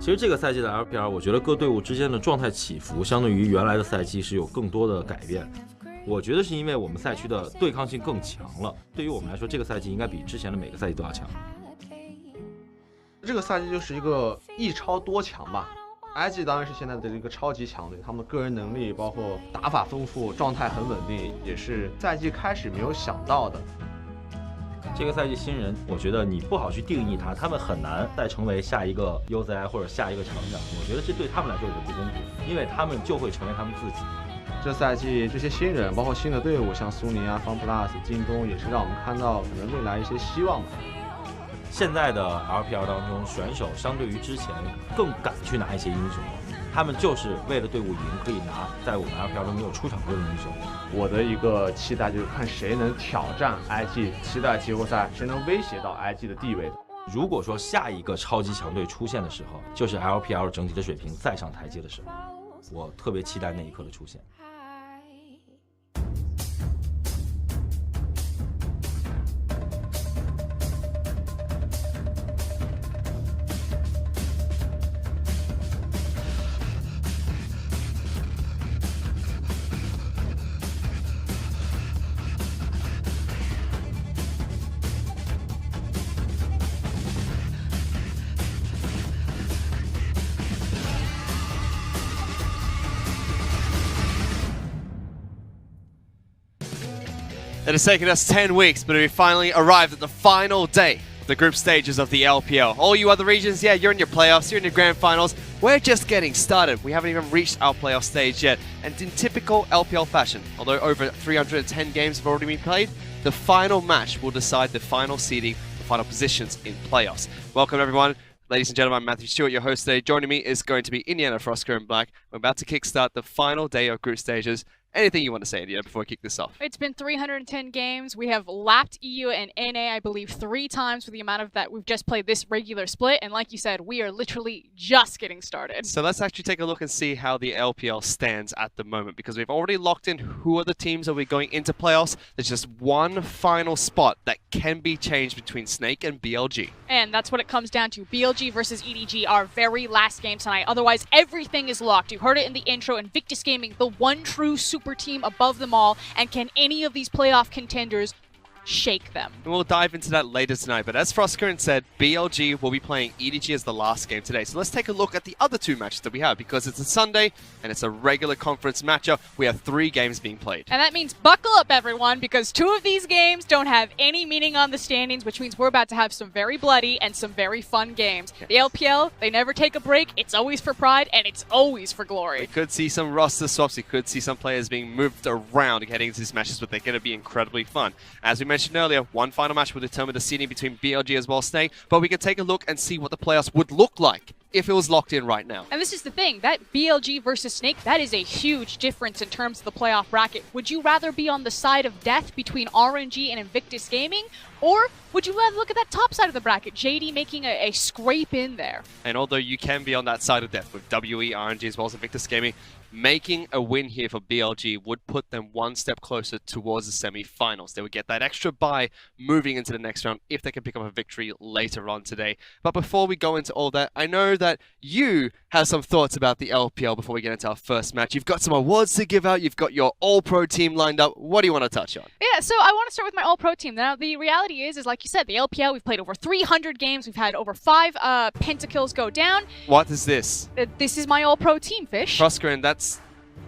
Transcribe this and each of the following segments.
其实这个赛季的 LPL， 我觉得各队伍之间的状态起伏，相对于原来的赛季是有更多的改变。我觉得是因为我们赛区的对抗性更强了。对于我们来说，这个赛季应该比之前的每个赛季都要强。这个赛季就是一个一超多强吧。IG 当然是现在的一个超级强队，他们的个人能力包括打法丰富，状态很稳定，也是赛季开始没有想到的。这个赛季新人，我觉得你不好去定义他们很难再成为下一个 UZI 或者下一个厂长。我觉得这对他们来说也是不公平，因为他们就会成为他们自己。这赛季这些新人，包括新的队伍，像苏宁啊、FunPlus、京东，也是让我们看到可能未来一些希望吧。现在的 LPL 当中，选手相对于之前更敢去拿一些英雄，他们就是为了队伍赢，可以拿在我们 LPL 中没有出场过的英雄。我的一个期待就是看谁能挑战 IG， 期待季后赛谁能威胁到 IG 的地位的。如果说下一个超级强队出现的时候，就是 LPL 整体的水平再上台阶的时候，我特别期待那一刻的出现。It has taken us 10 weeks, but we finally arrived at the final day of the group stages of the LPL. All you other regions, yeah, you're in your playoffs, you're in your grand finals. We're just getting started. We haven't even reached our playoff stage yet. And in typical LPL fashion, although over 310 games have already been played, the final match will decide the final seeding, the final positions in playoffs. Welcome everyone. Ladies and gentlemen, I'm Matthew Stewart, your host today. Joining me is going to be Indiana Frosker in Black. We're about to kickstart the final day of group stages. Anything you want to say, Indiana, before we kick this off? It's been 310 games. We have lapped EU and NA, I believe, 3 times for the amount of that we've just played this regular split. And like you said, we are literally just getting started. So let's actually take a look and see how the LPL stands at the moment, because we've already locked in who are the teams that we're going into playoffs. There's just one final spot that can be changed between Snake and BLG. And that's what it comes down to. BLG versus EDG, our very last game tonight. Otherwise, everything is locked. You heard it in the intro. Invictus Gaming, the one true super team above them all, and can any of these playoff contenders shake them? And we'll dive into that later tonight, but as Frosker said, BLG will be playing EDG as the last game today. So let's take a look at the other 2 matches that we have, because it's a Sunday and it's a regular conference matchup. We have 3 games being played. And that means buckle up, everyone, because 2 of these games don't have any meaning on the standings, which means we're about to have some very bloody and some very fun games. The LPL, they never take a break. It's always for pride and it's always for glory. We could see some roster swaps. We could see some players being moved around heading into these matches, but they're going to be incredibly fun. As we mentioned earlier, one final match will determine the seeding between BLG as well as Snake, but we can take a look and see what the playoffs would look like if it was locked in right now. And this is the thing, that BLG versus Snake, that is a huge difference in terms of the playoff bracket. Would you rather be on the side of death between RNG and Invictus Gaming, or would you rather look at that top side of the bracket, JD making a scrape in there? And although you can be on that side of death with WE, RNG as well as Invictus Gaming, making a win here for BLG would put them one step closer towards the semi-finals. They would get that extra bye moving into the next round if they can pick up a victory later on today. But before we go into all that, I know that you have some thoughts about the LPL before we get into our first match. You've got some awards to give out. You've got your All-Pro team lined up. What do you want to touch on? Yeah, so I want to start with my All-Pro team. Now, the reality is like you said, the LPL, we've played over 300 games. We've had over 5 pentakills go down. What is this? This is my All-Pro team, Fish. Frosker, and that's...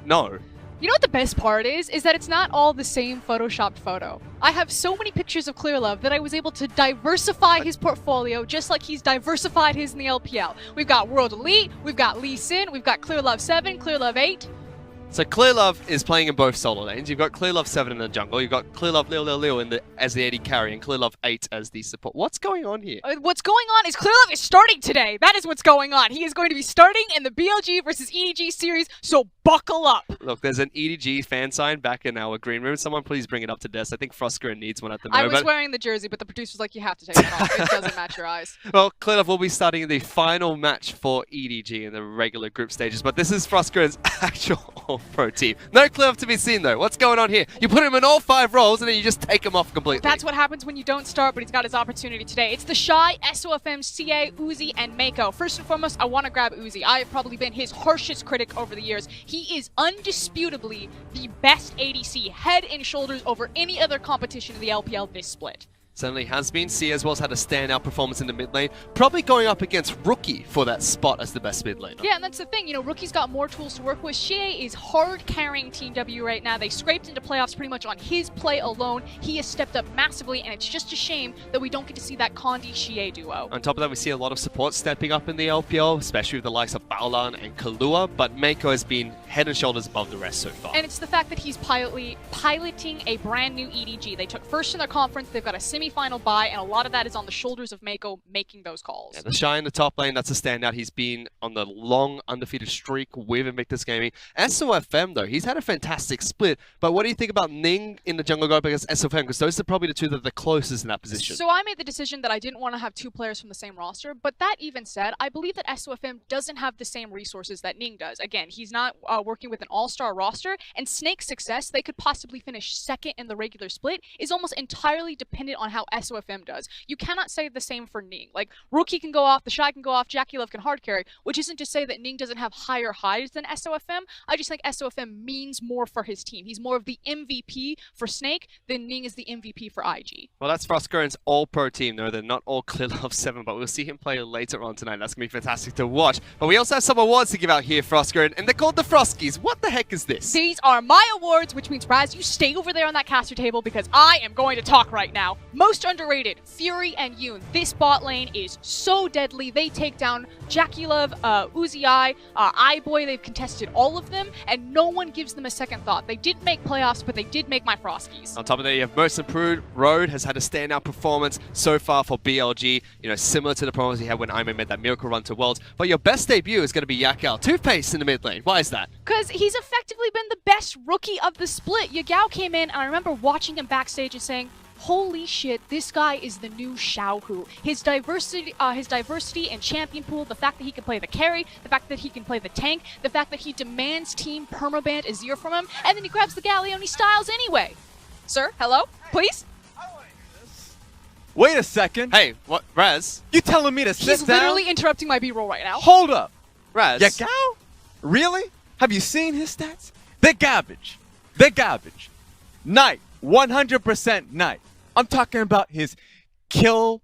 No. You know what the best part is that it's not all the same photoshopped photo. I have so many pictures of Clearlove that I was able to diversify his portfolio just like he's diversified his in the LPL. We've got World Elite, we've got Lee Sin, we've got Clearlove 7, Clearlove 8. So Clearlove is playing in both solo lanes. You've got Clearlove 7 in the jungle. You've got Clearlove Lil as the AD carry and Clearlove 8 as the support. What's going on here? What's going on is Clearlove is starting today. That is what's going on. He is going to be starting in the BLG versus EDG series, so buckle up. Look, there's an EDG fan sign back in our green room. Someone please bring it up to desk. I think Frosker needs one at the moment. I was wearing the jersey, but the producer's like, you have to take it off. It doesn't match your eyes. Well, Clearlove will be starting the final match for EDG in the regular group stages, but this is Frosker's actual pro team. No Clearlove to be seen though. What's going on here? You put him in all 5 roles and then you just take him off completely. That's what happens when you don't start, but he's got his opportunity today. It's the Shy, SOFM, CA, Uzi, and Mako. First and foremost, I want to grab Uzi. I have probably been his harshest critic over the years. He is undisputably the best ADC, head and shoulders over any other competition in the LPL this split. Certainly has been. Sia as well has had a standout performance in the mid lane, probably going up against Rookie for that spot as the best mid laner. Yeah, and that's the thing. You know, Rookie's got more tools to work with. Shea is hard carrying Team W right now. They scraped into playoffs pretty much on his play alone. He has stepped up massively, and it's just a shame that we don't get to see that Condi-Shea duo. On top of that, we see a lot of support stepping up in the LPL, especially with the likes of Baolan and Kalua, but Mako has been head and shoulders above the rest so far. And it's the fact that he's piloting a brand new EDG. They took first in their conference, they've got a semi-final bye, and a lot of that is on the shoulders of Mako making those calls. Yeah, the Shy in the top lane, that's a standout. He's been on the long undefeated streak with Invictus Gaming. SOFM though, he's had a fantastic split, but what do you think about Ning in the jungle going up against SOFM? Because those are probably the two that are the closest in that position. So I made the decision that I didn't want to have 2 players from the same roster, but that even said, I believe that SOFM doesn't have the same resources that Ning does. Again, he's not working with an all-star roster, and Snake's success, they could possibly finish second in the regular split, is almost entirely dependent on how SOFM does. You cannot say the same for Ning. Like, Rookie can go off, the Shy can go off, Jackie Love can hard carry, which isn't to say that Ning doesn't have higher highs than SOFM. I just think SOFM means more for his team. He's more of the MVP for Snake than Ning is the MVP for IG. Well, that's Frostgurn's all-pro team, though. They're not all Clearlove 7, but we'll see him play later on tonight. That's going to be fantastic to watch. But we also have some awards to give out here, Frostgurn, and they're called the Froskies. What the heck is this? These are my awards, which means, Raz, you stay over there on that caster table because I am going to talk right now. Most underrated, Fury and Yoon. This bot lane is so deadly. They take down Jackie Love, Uzi iBoy. They've contested all of them, and no one gives them a second thought. They didn't make playoffs, but they did make my Froskies. On top of that, you have Most Improved. Road has had a standout performance so far for BLG, you know, similar to the performance he had when Iman made that miracle run to Worlds. But your best debut is going to be Yakao. Toothpaste in the mid lane. Why is that? Because he's effectively been the best rookie of the split. Yagao came in, and I remember watching him backstage and saying, holy shit, this guy is the new Xiaohu. His diversity and champion pool, the fact that he can play the carry, the fact that he can play the tank, the fact that he demands team permaban Azir from him, and then he grabs the Galleone Styles anyway. Sir, hello? Please? Wait a second. Hey, what? Raz? You telling me to sit He's down? literally interrupting my B-roll right now. Hold up. Raz? Yakao? Really? Have you seen his stats? They're garbage. They're garbage. Knight. 100% Knight. I'm talking about his kill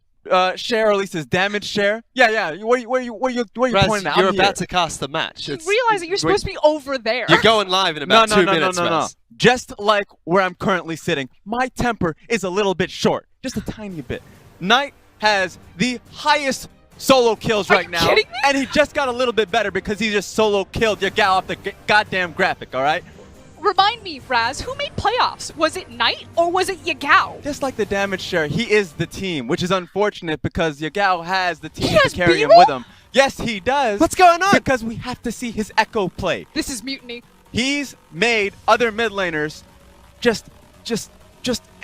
share, or at least his damage share. Yeah. What are you Raz, pointing out? you're about to cast the match. You realize that you're supposed to be over there. You're going live in about 2 minutes, No. Raz. Just like where I'm currently sitting, my temper is a little bit short. Just a tiny bit. Knight has the highest solo kills right now. Kidding me? And he just got a little bit better because he just solo killed your gal off the goddamn graphic, alright? Remind me, Raz, who made playoffs? Was it Knight or was it Yagao? Just like the damage share, he is the team, which is unfortunate because Yagao has the team He has to carry him B-roll? with him. Yes, he does. What's going on? Because we have to see his echo play. This is mutiny. He's made other mid laners just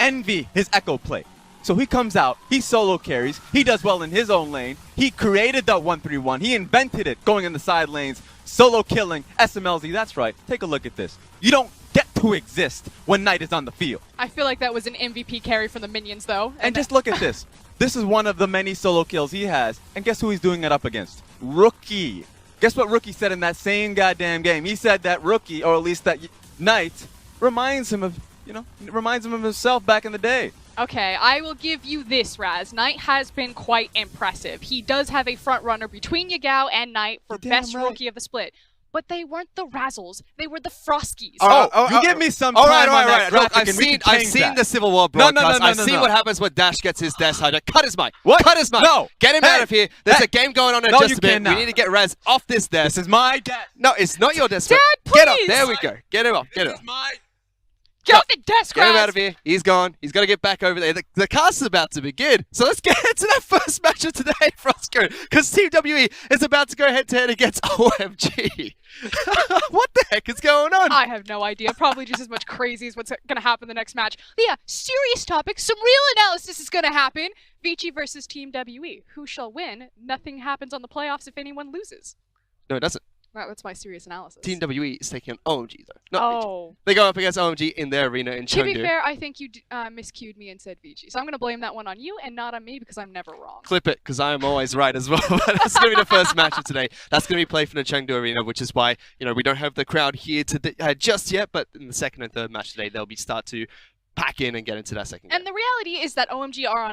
envy his echo play. So he comes out, he solo carries, he does well in his own lane, he created that 1-3-1, he invented it going in the side lanes, solo killing, SMLZ, that's right, take a look at this. You don't get to exist when Knight is on the field. I feel like that was an MVP carry from the minions, though. And just look at this. This is one of the many solo kills he has, and guess who he's doing it up against? Rookie. Guess what Rookie said in that same goddamn game? He said that Rookie, or at least that Knight, reminds him of himself back in the day. Okay, I will give you this, Raz. Knight has been quite impressive. He does have a front runner between Yagao and Knight for You're best damn right. rookie of the split. But they weren't the Razzles. They were the Froskies. You give me some time on that Look, graphic I've and we seen can change that. the Civil War No, broadcast. I've seen no. what happens when Dash gets his desk hider. Cut his mic. What? Cut his mic. No. Get him Hey. out of here. There's Hey. a game going on in No, just you a bit. cannot. We need to get Raz off this desk. This is my desk. No, it's not your desk. Dad, Get up. please. There we go. Get him off. Get him off. Get off the desk, Get him Raz! out of here. He's gone. He's got to get back over there. The cast is about to begin. So let's get into that first match of today, Frostco, because Team WE is about to go head-to-head against OMG. What the heck is going on? I have no idea. Probably just as much crazy as what's going to happen in the next match. But yeah, serious topic. Some real analysis is going to happen. Vici versus Team WE. Who shall win? Nothing happens on the playoffs if anyone loses. No, it doesn't. Wow, that's my serious analysis. Team WE is taking on OMG though. Not VG. Oh. They go up against OMG in their arena in To be Chengdu. fair, I think you miscued me and said VG. So I'm going to blame that one on you and not on me because I'm never wrong. Clip it, because I am always right as well. That's going to be the first match of today. That's going to be played from the Chengdu arena, which is why we don't have the crowd here just yet. But in the second and third match today, they'll start to pack in and get into that second game. And the reality is that OMG are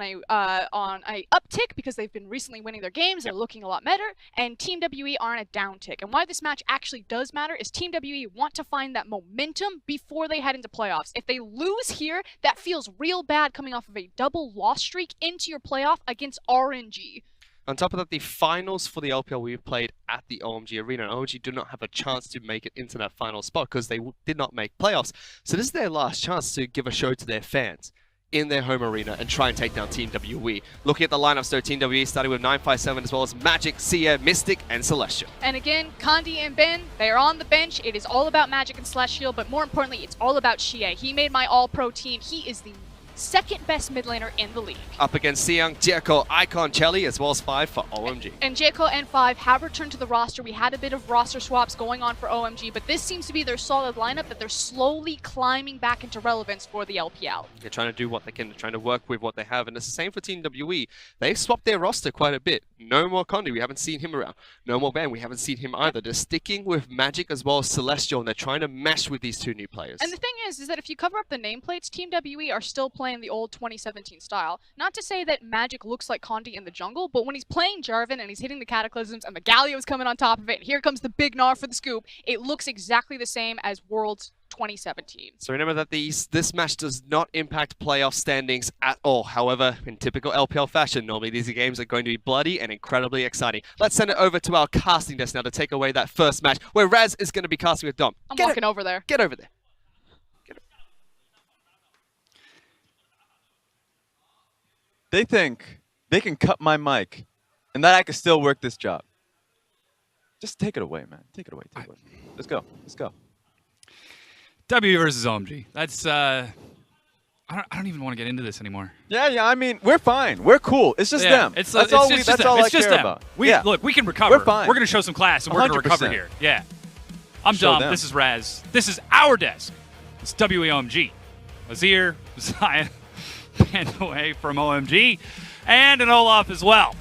on a uptick because they've been recently winning their games. They're looking a lot better, and Team WE are on a downtick. And why this match actually does matter is Team WE want to find that momentum before they head into playoffs. If they lose here, that feels real bad coming off of a double loss streak into your playoff against RNG. On top of that, the finals for the LPL we've played at the OMG arena, and OMG do not have a chance to make it into that final spot because they did not make playoffs. So this is their last chance to give a show to their fans in their home arena and try and take down Team WE. Looking at the lineups though, Team WE starting with 957 as well as Magic, Sia, Mystic, and Celestial. And again, Kandi and Ben, they are on the bench. It is all about Magic and Celestial, but more importantly, it's all about Xie. He made my all-pro team. He is the second best mid laner in the league. Up against Siyoung, Jericho, Icon, Chelly, as well as 5 for OMG. And Jericho and 5 have returned to the roster. We had a bit of roster swaps going on for OMG, but this seems to be their solid lineup that they're slowly climbing back into relevance for the LPL. They're trying to do what they can, they're trying to work with what they have, and it's the same for Team WE. They've swapped their roster quite a bit. No more Condi, we haven't seen him around. No more Ben, we haven't seen him either. They're sticking with Magic as well as Celestial, and they're trying to mesh with these two new players. And the thing is that if you cover up the nameplates, Team WE are still playing the old 2017 style. Not to say that Magic looks like Condi in the jungle, but when he's playing Jarvan and he's hitting the Cataclysms and the Galio's coming on top of it, and here comes the big Gnar for the scoop, it looks exactly the same as Worlds 2017. So remember that this match does not impact playoff standings at all. However, in typical LPL fashion, normally these games are going to be bloody and incredibly exciting. Let's send it over to our casting desk now to take away that first match, where Raz is going to be casting with Dom. I'm walking over there. Get over there. They think they can cut my mic and that I can still work this job. Just take it away, man. Take it away. Take it away. Let's go. Let's go. W versus OMG. That's I don't even want to get into this anymore. Yeah. I mean, we're fine. We're cool. It's just them. That's all I care about. Look, we can recover. We're fine. We're gonna show some class, and we're gonna recover here. Yeah. I'm Dom. This is Raz. This is our desk. It's WEOMG. Azir, Zion, banned away from OMG, and an Olaf as well.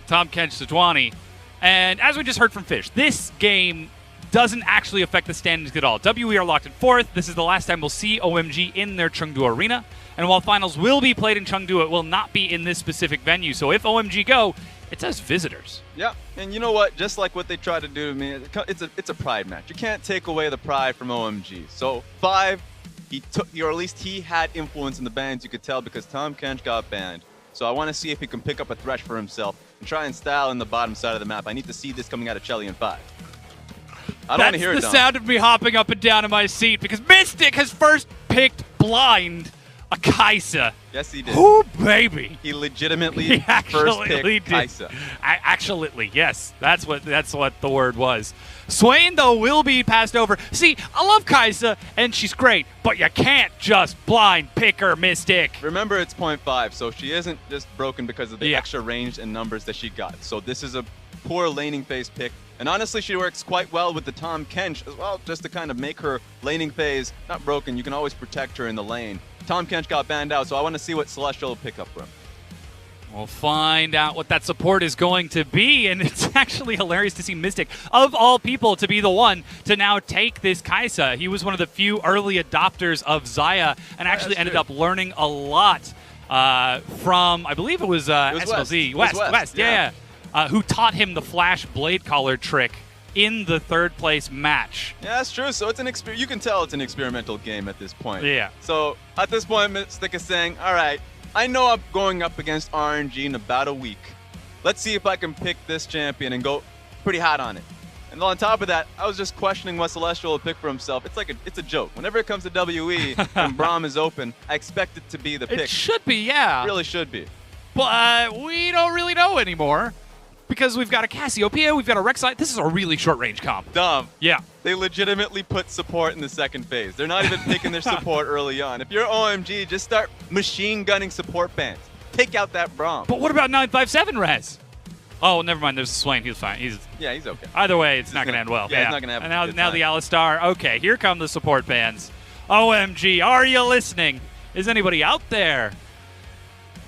Tom Kench Sejuani. And as we just heard from Fish, this game doesn't actually affect the standings at all. WE are locked in 4th. This is the last time we'll see OMG in their Chengdu arena. And while finals will be played in Chengdu, it will not be in this specific venue. So if OMG go, it's as visitors. Yeah, and you know what? Just like what they tried to do to me, it's a pride match. You can't take away the pride from OMG. So 5, he took, or at least he had influence in the bans. You could tell because Tom Kench got banned. So I want to see if he can pick up a thresh for himself and try and style in the bottom side of the map. I need to see this coming out of Chelly in 5. I don't want to hear it, That's the sound of me hopping up and down in my seat because Mystic has first picked blind a Kai'Sa. Yes, he did. Oh, baby. He legitimately first picked Kai'Sa. Actually, yes. That's what the word was. Swain, though, will be passed over. See, I love Kai'Sa, and she's great, but you can't just blind pick her, Mystic. Remember, it's 0.5, so she isn't just broken because of the extra range and numbers that she got. So this is a poor laning phase pick. And honestly, she works quite well with the Tom Kench as well, just to kind of make her laning phase not broken. You can always protect her in the lane. Tom Kench got banned out, so I want to see what Celestial will pick up from. We'll find out what that support is going to be, and it's actually hilarious to see Mystic, of all people, to be the one to now take this Kai'Sa. He was one of the few early adopters of Xayah and actually ended up learning a lot from, I believe it was SLZ. West, yeah. Who taught him the Flash Blade Collar trick in the third place match. Yeah, that's true. So it's an you can tell it's an experimental game at this point. Yeah. So at this point, Mystic is saying, all right, I know I'm going up against RNG in about a week. Let's see if I can pick this champion and go pretty hot on it. And on top of that, I was just questioning what Celestial will pick for himself. It's a joke. Whenever it comes to WE and Braum is open, I expect it to be the pick. It should be, yeah. It really should be. But we don't really know anymore. Because we've got a Cassiopeia, we've got a Rek'Sai. This is a really short-range comp. Dumb. Yeah. They legitimately put support in the second phase. They're not even picking their support early on. If you're OMG, just start machine gunning support bans. Take out that Braum. But what about 957 Res? Oh, never mind. There's Swain. He's fine. He's okay. Either way, it's not going to end well. Yeah, it's not going to have and a good now time. the Alistar. Okay, here come the support bands. OMG, are you listening? Is anybody out there?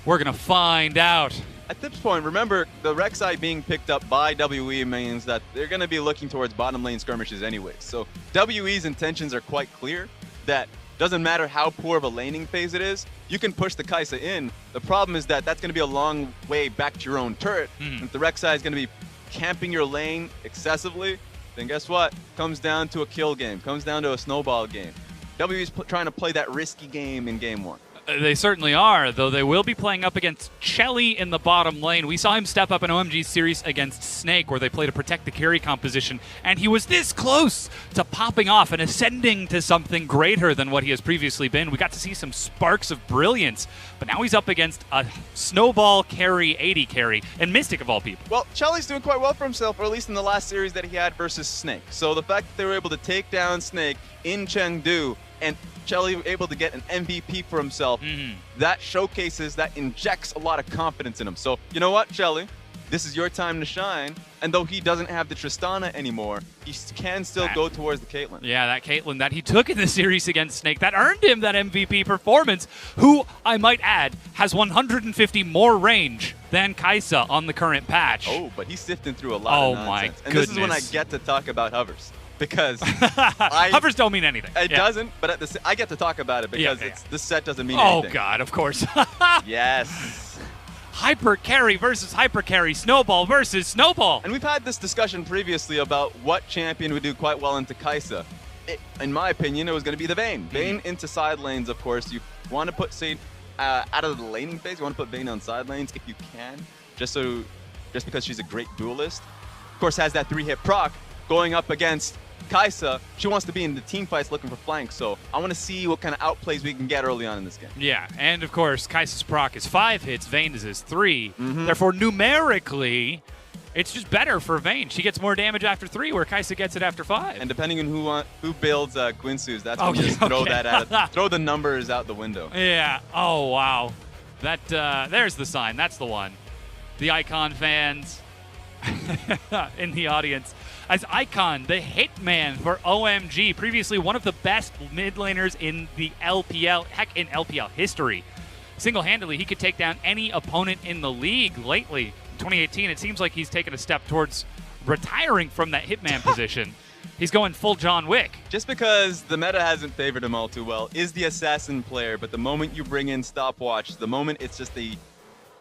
We're going to find out. At this point, remember, the Rek'Sai being picked up by WE means that they're going to be looking towards bottom lane skirmishes anyway. So WE's intentions are quite clear that doesn't matter how poor of a laning phase it is, you can push the Kai'Sa in. The problem is that that's going to be a long way back to your own turret. If the Rek'Sai is going to be camping your lane excessively, then guess what? Comes down to a kill game, comes down to a snowball game. WE's trying to play that risky game in game 1. They certainly are, though they will be playing up against Chelly in the bottom lane. We saw him step up in OMG's series against Snake, where they played to protect the carry composition, and he was this close to popping off and ascending to something greater than what he has previously been. We got to see some sparks of brilliance, but now he's up against a snowball carry, 80 carry, and Mystic of all people. Well, Chelly's doing quite well for himself, or at least in the last series that he had versus Snake. So the fact that they were able to take down Snake in Chengdu and Chelly able to get an MVP for himself, that showcases, that injects a lot of confidence in him. So, you know what, Chelly? This is your time to shine. And though he doesn't have the Tristana anymore, he can still go towards the Caitlyn. Yeah, that Caitlyn that he took in the series against Snake, that earned him that MVP performance, who, I might add, has 150 more range than Kai'Sa on the current patch. Oh, but he's sifting through a lot of nonsense. My and goodness. This is when I get to talk about hovers. Because hovers don't mean anything. It doesn't, but I get to talk about it because this set doesn't mean anything. anything. Oh, God, of course. Yes. Hyper carry versus hyper carry, snowball versus snowball. And we've had this discussion previously about what champion would do quite well into Kai'Sa. In my opinion, it was going to be the Vayne. Vayne into side lanes, of course. You want to put Sage out of the laning phase. You want to put Vayne on side lanes if you can, just because she's a great duelist. Of course, has that 3-hit proc going up against Kai'Sa. She wants to be in the team fights looking for flanks, so I want to see what kind of outplays we can get early on in this game. Yeah, and of course, Kai'Sa's proc is 5 hits, Vayne's is 3. Therefore, numerically, it's just better for Vayne. She gets more damage after 3, where Kai'Sa gets it after 5. And depending on who builds Quinsu's, that's when you just throw that out, throw the numbers out the window. Yeah. Oh wow, that there's the sign. That's the one. The Icon fans in the audience. As Icon, the hitman for OMG, previously one of the best mid laners in the LPL, heck, in LPL history. Single-handedly, he could take down any opponent in the league lately. In 2018, it seems like he's taken a step towards retiring from that hitman position. He's going full John Wick. Just because the meta hasn't favored him all too well, is the assassin player, but the moment you bring in stopwatch, the moment it's just the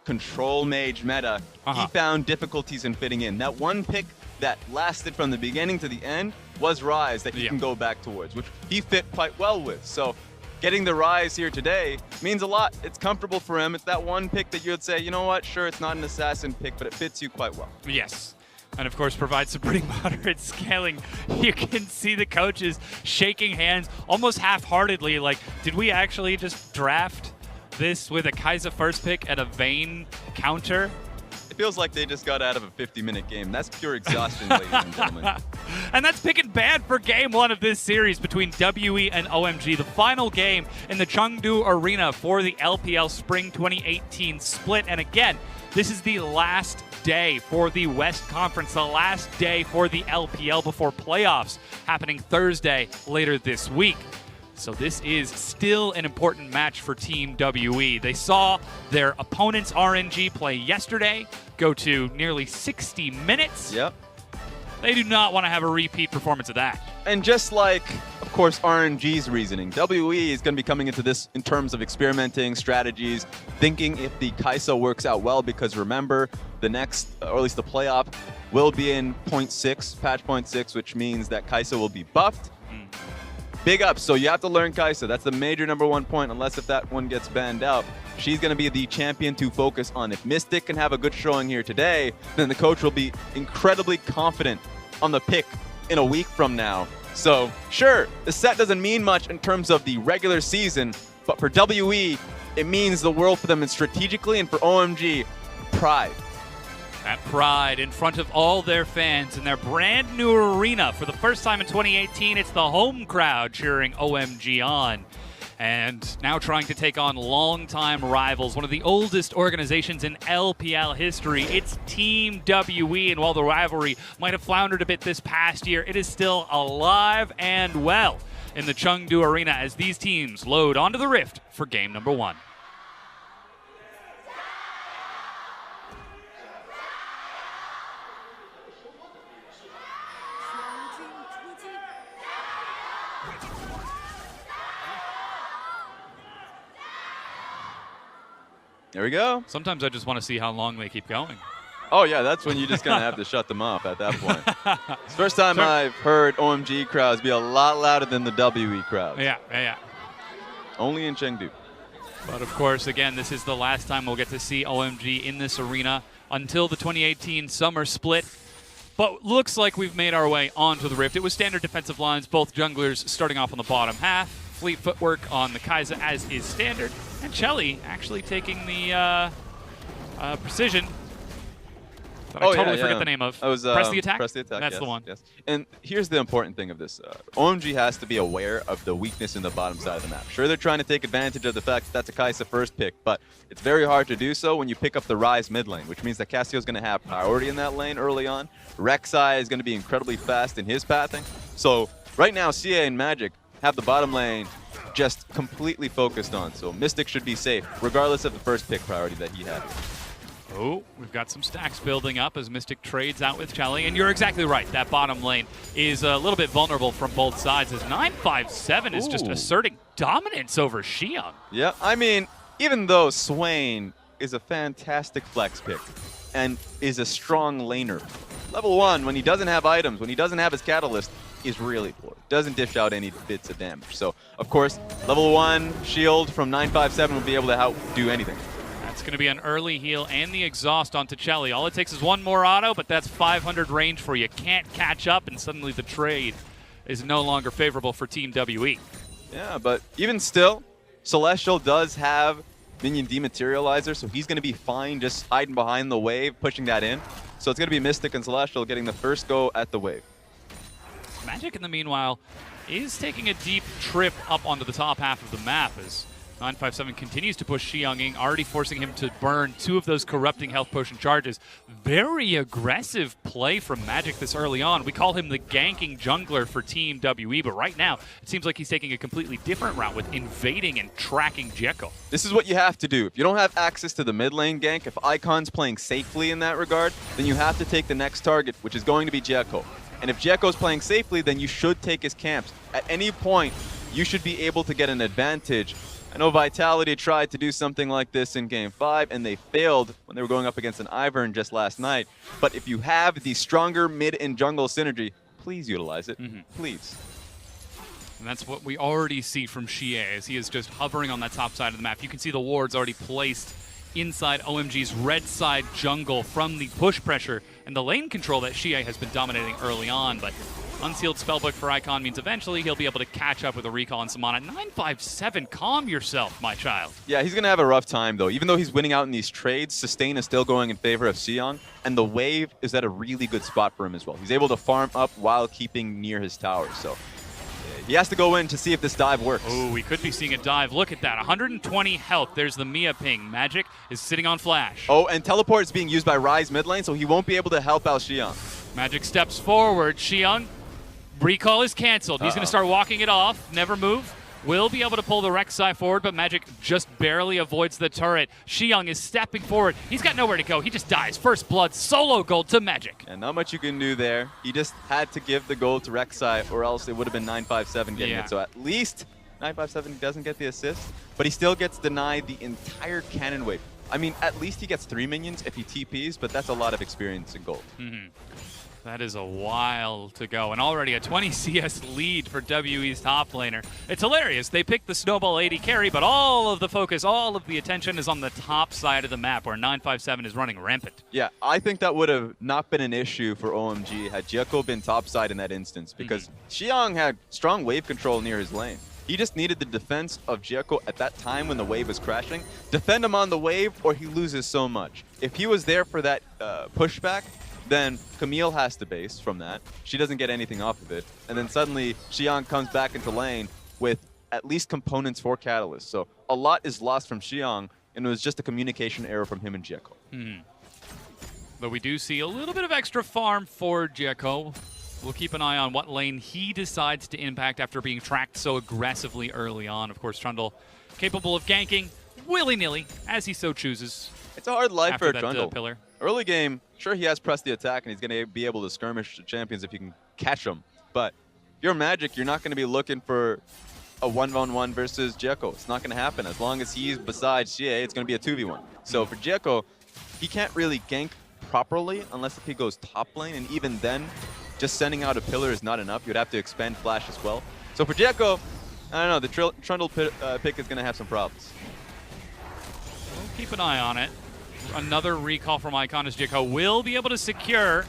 control mage meta, he found difficulties in fitting in. That one pick that lasted from the beginning to the end was Rise that he can go back towards, which he fit quite well with. So getting the Rise here today means a lot. It's comfortable for him. It's that one pick that you would say, you know what, sure, it's not an assassin pick, but it fits you quite well. Yes. And of course provides some pretty moderate scaling. You can see the coaches shaking hands almost half-heartedly, like, did we actually just draft this with a Kai'Sa first pick and a Vayne counter? It feels like they just got out of a 50-minute game. That's pure exhaustion, ladies and gentlemen. And that's picking bad for game 1 of this series between WE and OMG, the final game in the Chengdu Arena for the LPL Spring 2018 split. And again, this is the last day for the West Conference, the last day for the LPL before playoffs happening Thursday later this week. So this is still an important match for Team WE. They saw their opponent's RNG play yesterday go to nearly 60 minutes. Yep. They do not want to have a repeat performance of that. And just like, of course, RNG's reasoning, WE is going to be coming into this in terms of experimenting, strategies, thinking if the Kai'Sa works out well, because remember, the next, or at least the playoff, will be in patch 0.6, which means that Kai'Sa will be buffed. Big ups, so you have to learn Kai'Sa. That's the major #1 point, unless if that one gets banned out. She's going to be the champion to focus on. If Mystic can have a good showing here today, then the coach will be incredibly confident on the pick in a week from now. So, sure, the set doesn't mean much in terms of the regular season, but for WE, it means the world for them, and strategically, and for OMG, pride. That pride in front of all their fans in their brand new arena. For the first time in 2018, it's the home crowd cheering OMG on. and now trying to take on longtime rivals, one of the oldest organizations in LPL history. It's Team WE, and while the rivalry might have floundered a bit this past year, it is still alive and well in the Chengdu Arena as these teams load onto the Rift for game number 1. There we go. Sometimes I just want to see how long they keep going. Oh, yeah, that's when you just kind of have to shut them off at that point. It's the first time I've heard OMG crowds be a lot louder than the WE crowds. Yeah. Only in Chengdu. But of course, again, this is the last time we'll get to see OMG in this arena until the 2018 summer split. But looks like we've made our way onto the Rift. It was standard defensive lines, both junglers starting off on the bottom half. Fleet footwork on the Kai'Sa as is standard. And Chelly actually taking the precision. That I totally forget the name of. Was, Press the attack? Press the attack, That's the one. Yes. And here's the important thing of this. OMG has to be aware of the weakness in the bottom side of the map. Sure, they're trying to take advantage of the fact that that's a Kai'Sa first pick, but it's very hard to do so when you pick up the Ryze mid lane, which means that Cassio's going to have priority in that lane early on. Rek'Sai is going to be incredibly fast in his pathing. So right now, CA and Magic have the bottom lane just completely focused on. So Mystic should be safe, regardless of the first pick priority that he had. Oh, we've got some stacks building up as Mystic trades out with Chelly. And you're exactly right. That bottom lane is a little bit vulnerable from both sides as 957 is just asserting dominance over Xiang. Yeah, I mean, even though Swain is a fantastic flex pick and is a strong laner, level 1, when he doesn't have items, when he doesn't have his catalyst, is really poor. Doesn't dish out any bits of damage. So, of course, level 1 shield from 957 will be able to outdo anything. It's going to be an early heal and the exhaust onto Chelly. All it takes is one more auto, but that's 500 range for you. Can't catch up, and suddenly the trade is no longer favorable for Team WE. Yeah, but even still, Celestial does have minion dematerializer, so he's going to be fine just hiding behind the wave, pushing that in. So it's going to be Mystic and Celestial getting the first go at the wave. Magic, in the meanwhile, is taking a deep trip up onto the top half of the map as 957 continues to push Xiang, already forcing him to burn 2 of those corrupting health potion charges. Very aggressive play from Magic this early on. We call him the ganking jungler for Team WE, but right now it seems like he's taking a completely different route with invading and tracking Jekko. This is what you have to do. If you don't have access to the mid lane gank, if Icon's playing safely in that regard, then you have to take the next target, which is going to be Jekko. And if Jekko's playing safely, then you should take his camps. At any point, you should be able to get an advantage. I know Vitality tried to do something like this in Game 5, and they failed when they were going up against an Ivern just last night. But if you have the stronger mid and jungle synergy, please utilize it. Please. And that's what we already see from Xie as he is just hovering on that top side of the map. You can see the wards already placed inside OMG's red side jungle from the push pressure and the lane control that Xie has been dominating early on. But unsealed spellbook for Icon means eventually he'll be able to catch up with a recall and some mana. 957, calm yourself, my child. Yeah, he's going to have a rough time, though. Even though he's winning out in these trades, sustain is still going in favor of Xiang, and the wave is at a really good spot for him as well. He's able to farm up while keeping near his tower, so he has to go in to see if this dive works. Oh, we could be seeing a dive. Look at that, 120 health. There's the Mia ping. Magic is sitting on flash. Oh, and teleport is being used by Ryze mid lane, so he won't be able to help out Xiang. Magic steps forward. Xiang, recall is canceled. He's going to start walking it off. Never move. Will be able to pull the Rek'Sai forward, but Magic just barely avoids the turret. Xiang is stepping forward. He's got nowhere to go. He just dies. First blood, solo gold to Magic. And not much you can do there. He just had to give the gold to Rek'Sai, or else it would have been 957 getting it. So at least 957 doesn't get the assist, but he still gets denied the entire cannon wave. I mean, at least he gets 3 minions if he TPs, but that's a lot of experience in gold. That is a while to go, and already a 20 CS lead for WE's top laner. It's hilarious. They picked the Snowball AD carry, but all of the focus, all of the attention is on the top side of the map where 957 is running rampant. Yeah, I think that would have not been an issue for OMG had Jekko been topside in that instance, because Xiang had strong wave control near his lane. He just needed the defense of Jekko at that time when the wave was crashing. Defend him on the wave or he loses so much. If he was there for that pushback, then Camille has to base from that. She doesn't get anything off of it. And then suddenly Xiang comes back into lane with at least components for Catalyst. So a lot is lost from Xiang, and it was just a communication error from him and Jieko. But we do see a little bit of extra farm for Jieko. We'll keep an eye on what lane he decides to impact after being tracked so aggressively early on. Of course, Trundle capable of ganking willy-nilly as he so chooses. It's a hard life for that, Trundle. pillar. Early game, sure, he has pressed the attack, and he's going to be able to skirmish the champions if you can catch them. But if you're Magic, you're not going to be looking for a 1v1 versus Jieko. It's not going to happen. As long as he's beside Xie, it's going to be a 2v1. So for Jieko, he can't really gank properly unless if he goes top lane, and even then, just sending out a pillar is not enough. You'd have to expend flash as well. So for Jieko, I don't know, the Trundle pick is going to have some problems. We'll keep an eye on it. Another recall from Icon as Jieko will be able to secure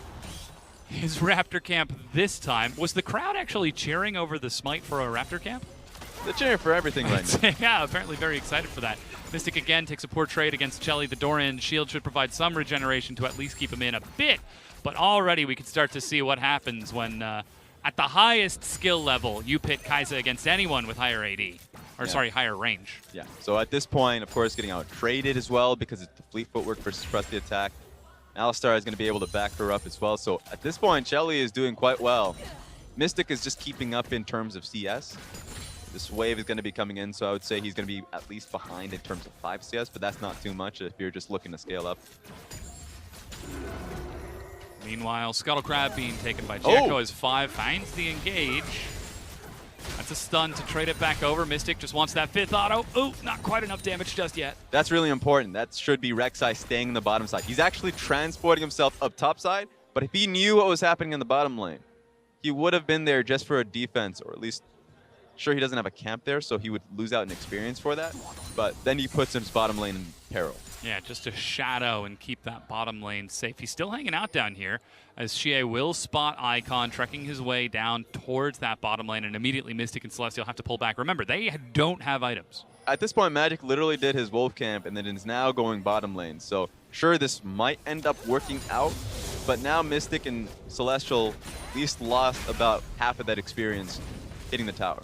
his Raptor camp this time. Was the crowd actually cheering over the smite for a Raptor camp? They're cheering for everything right now. Yeah, apparently very excited for that. Mystic again takes a poor trade against Chelly. The Doran shield should provide some regeneration to at least keep him in a bit. But already we can start to see what happens when, at the highest skill level, you pit Kai'Sa against anyone with higher AD. Or, sorry, higher range. Yeah, so at this point, of course, getting out-traded as well because it's the fleet footwork versus press the attack. Alistar is going to be able to back her up as well. So at this point, Chelly is doing quite well. Mystic is just keeping up in terms of CS. This wave is going to be coming in, so I would say he's going to be at least behind in terms of 5 CS, but that's not too much if you're just looking to scale up. Meanwhile, Scuttle Crab being taken by Jieko as 5 finds the engage. That's a stun to trade it back over. Mystic just wants that 5th auto. Ooh, not quite enough damage just yet. That's really important. That should be Rek'Sai staying in the bottom side. He's actually transporting himself up top side, but if he knew what was happening in the bottom lane, he would have been there just for a defense, or at least, sure, he doesn't have a camp there, so he would lose out in experience for that, but then he puts his bottom lane in peril. Yeah, just to shadow and keep that bottom lane safe. He's still hanging out down here as Xie will spot Icon trekking his way down towards that bottom lane, and immediately Mystic and Celestial have to pull back. Remember, they don't have items. At this point, Magic literally did his Wolf camp and then is now going bottom lane. So sure, this might end up working out, but now Mystic and Celestial at least lost about half of that experience hitting the tower.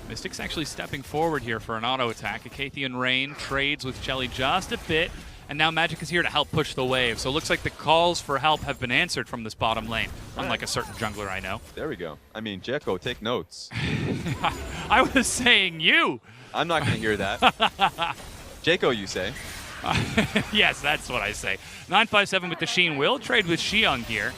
Mystic's actually stepping forward here for an auto attack. Acathian Rain trades with Chelly just a bit, and now Magic is here to help push the wave. So it looks like the calls for help have been answered from this bottom lane, unlike a certain jungler I know. There we go. I mean, Jieko, take notes. I was saying you. I'm not going to hear that. Jieko, you say. Yes, that's what I say. 957 with the Sheen will trade with Xiang here.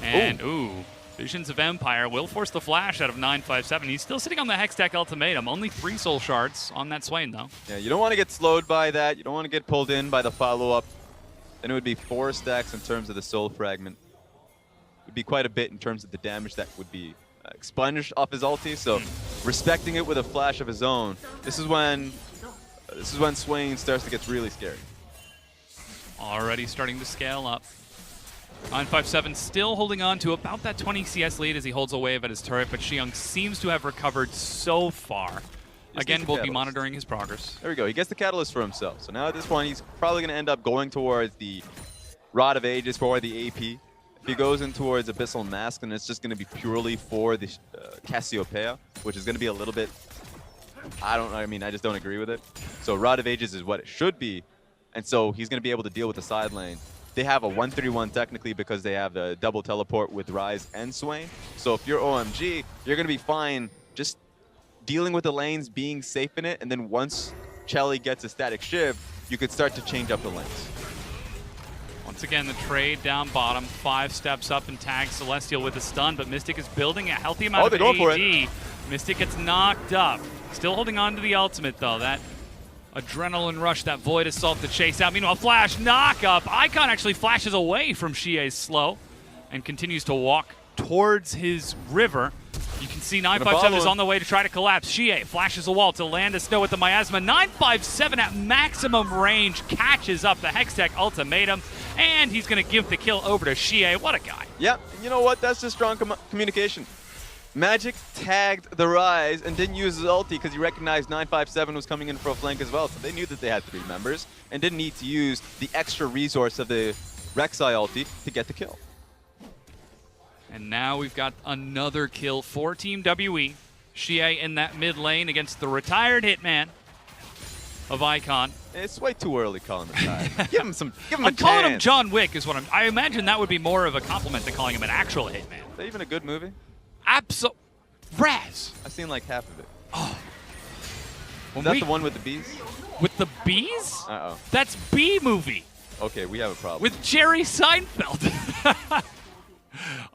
And, ooh. Visions of Empire will force the flash out of 957. He's still sitting on the Hextech Ultimatum. Only 3 soul shards on that Swain, though. Yeah, you don't want to get slowed by that. You don't want to get pulled in by the follow-up. Then it would be 4 stacks in terms of the soul fragment. It would be quite a bit in terms of the damage that would be expunged off his ulti. So respecting it with a flash of his own. This is when Swain starts to get really scary. Already starting to scale up. 957 still holding on to about that 20 CS lead as he holds a wave at his turret, but Xiang seems to have recovered so far. Again, we'll be monitoring his progress. There we go. He gets the catalyst for himself. So now at this point, he's probably going to end up going towards the Rod of Ages for the AP. If he goes in towards Abyssal Mask, then it's just going to be purely for the Cassiopeia, which is going to be a little bit... I just don't agree with it. So Rod of Ages is what it should be, and so he's going to be able to deal with the side lane. They have a 1-3-1 technically because they have the double teleport with Ryze and Swain. So if you're OMG, you're going to be fine just dealing with the lanes, being safe in it, and then once Chelly gets a static shiv, you could start to change up the lanes. Once again, the trade down bottom, 5 steps up and tags Celestial with a stun, but Mystic is building a healthy amount of AD. For it. Mystic gets knocked up. Still holding on to the ultimate, though. That adrenaline rush, that Void Assault to chase out. Meanwhile, Flash knock up. Icon actually flashes away from Xie's slow and continues to walk towards his river. You can see 957 is on the way to try to collapse. Xie flashes a wall to land a snow with the miasma. 957 at maximum range catches up the Hextech Ultimatum, and he's going to give the kill over to Xie. What a guy. Yeah, you know what? That's just strong communication. Magic tagged the Ryze and didn't use his ulti because he recognized 957 was coming in for a flank as well. So they knew that they had 3 members and didn't need to use the extra resource of the Rek'Sai ulti to get the kill. And now we've got another kill for Team WE. Xie in that mid lane against the retired hitman of Icon. It's way too early calling him that. Give him a I'm chance. calling him John Wick is what I imagine that would be more of a compliment than calling him an actual hitman. Is that even a good movie? Raz. I've seen like half of it. Oh. Is that the one with the bees? With the bees? Uh-oh. That's B movie. Okay, we have a problem. With Jerry Seinfeld.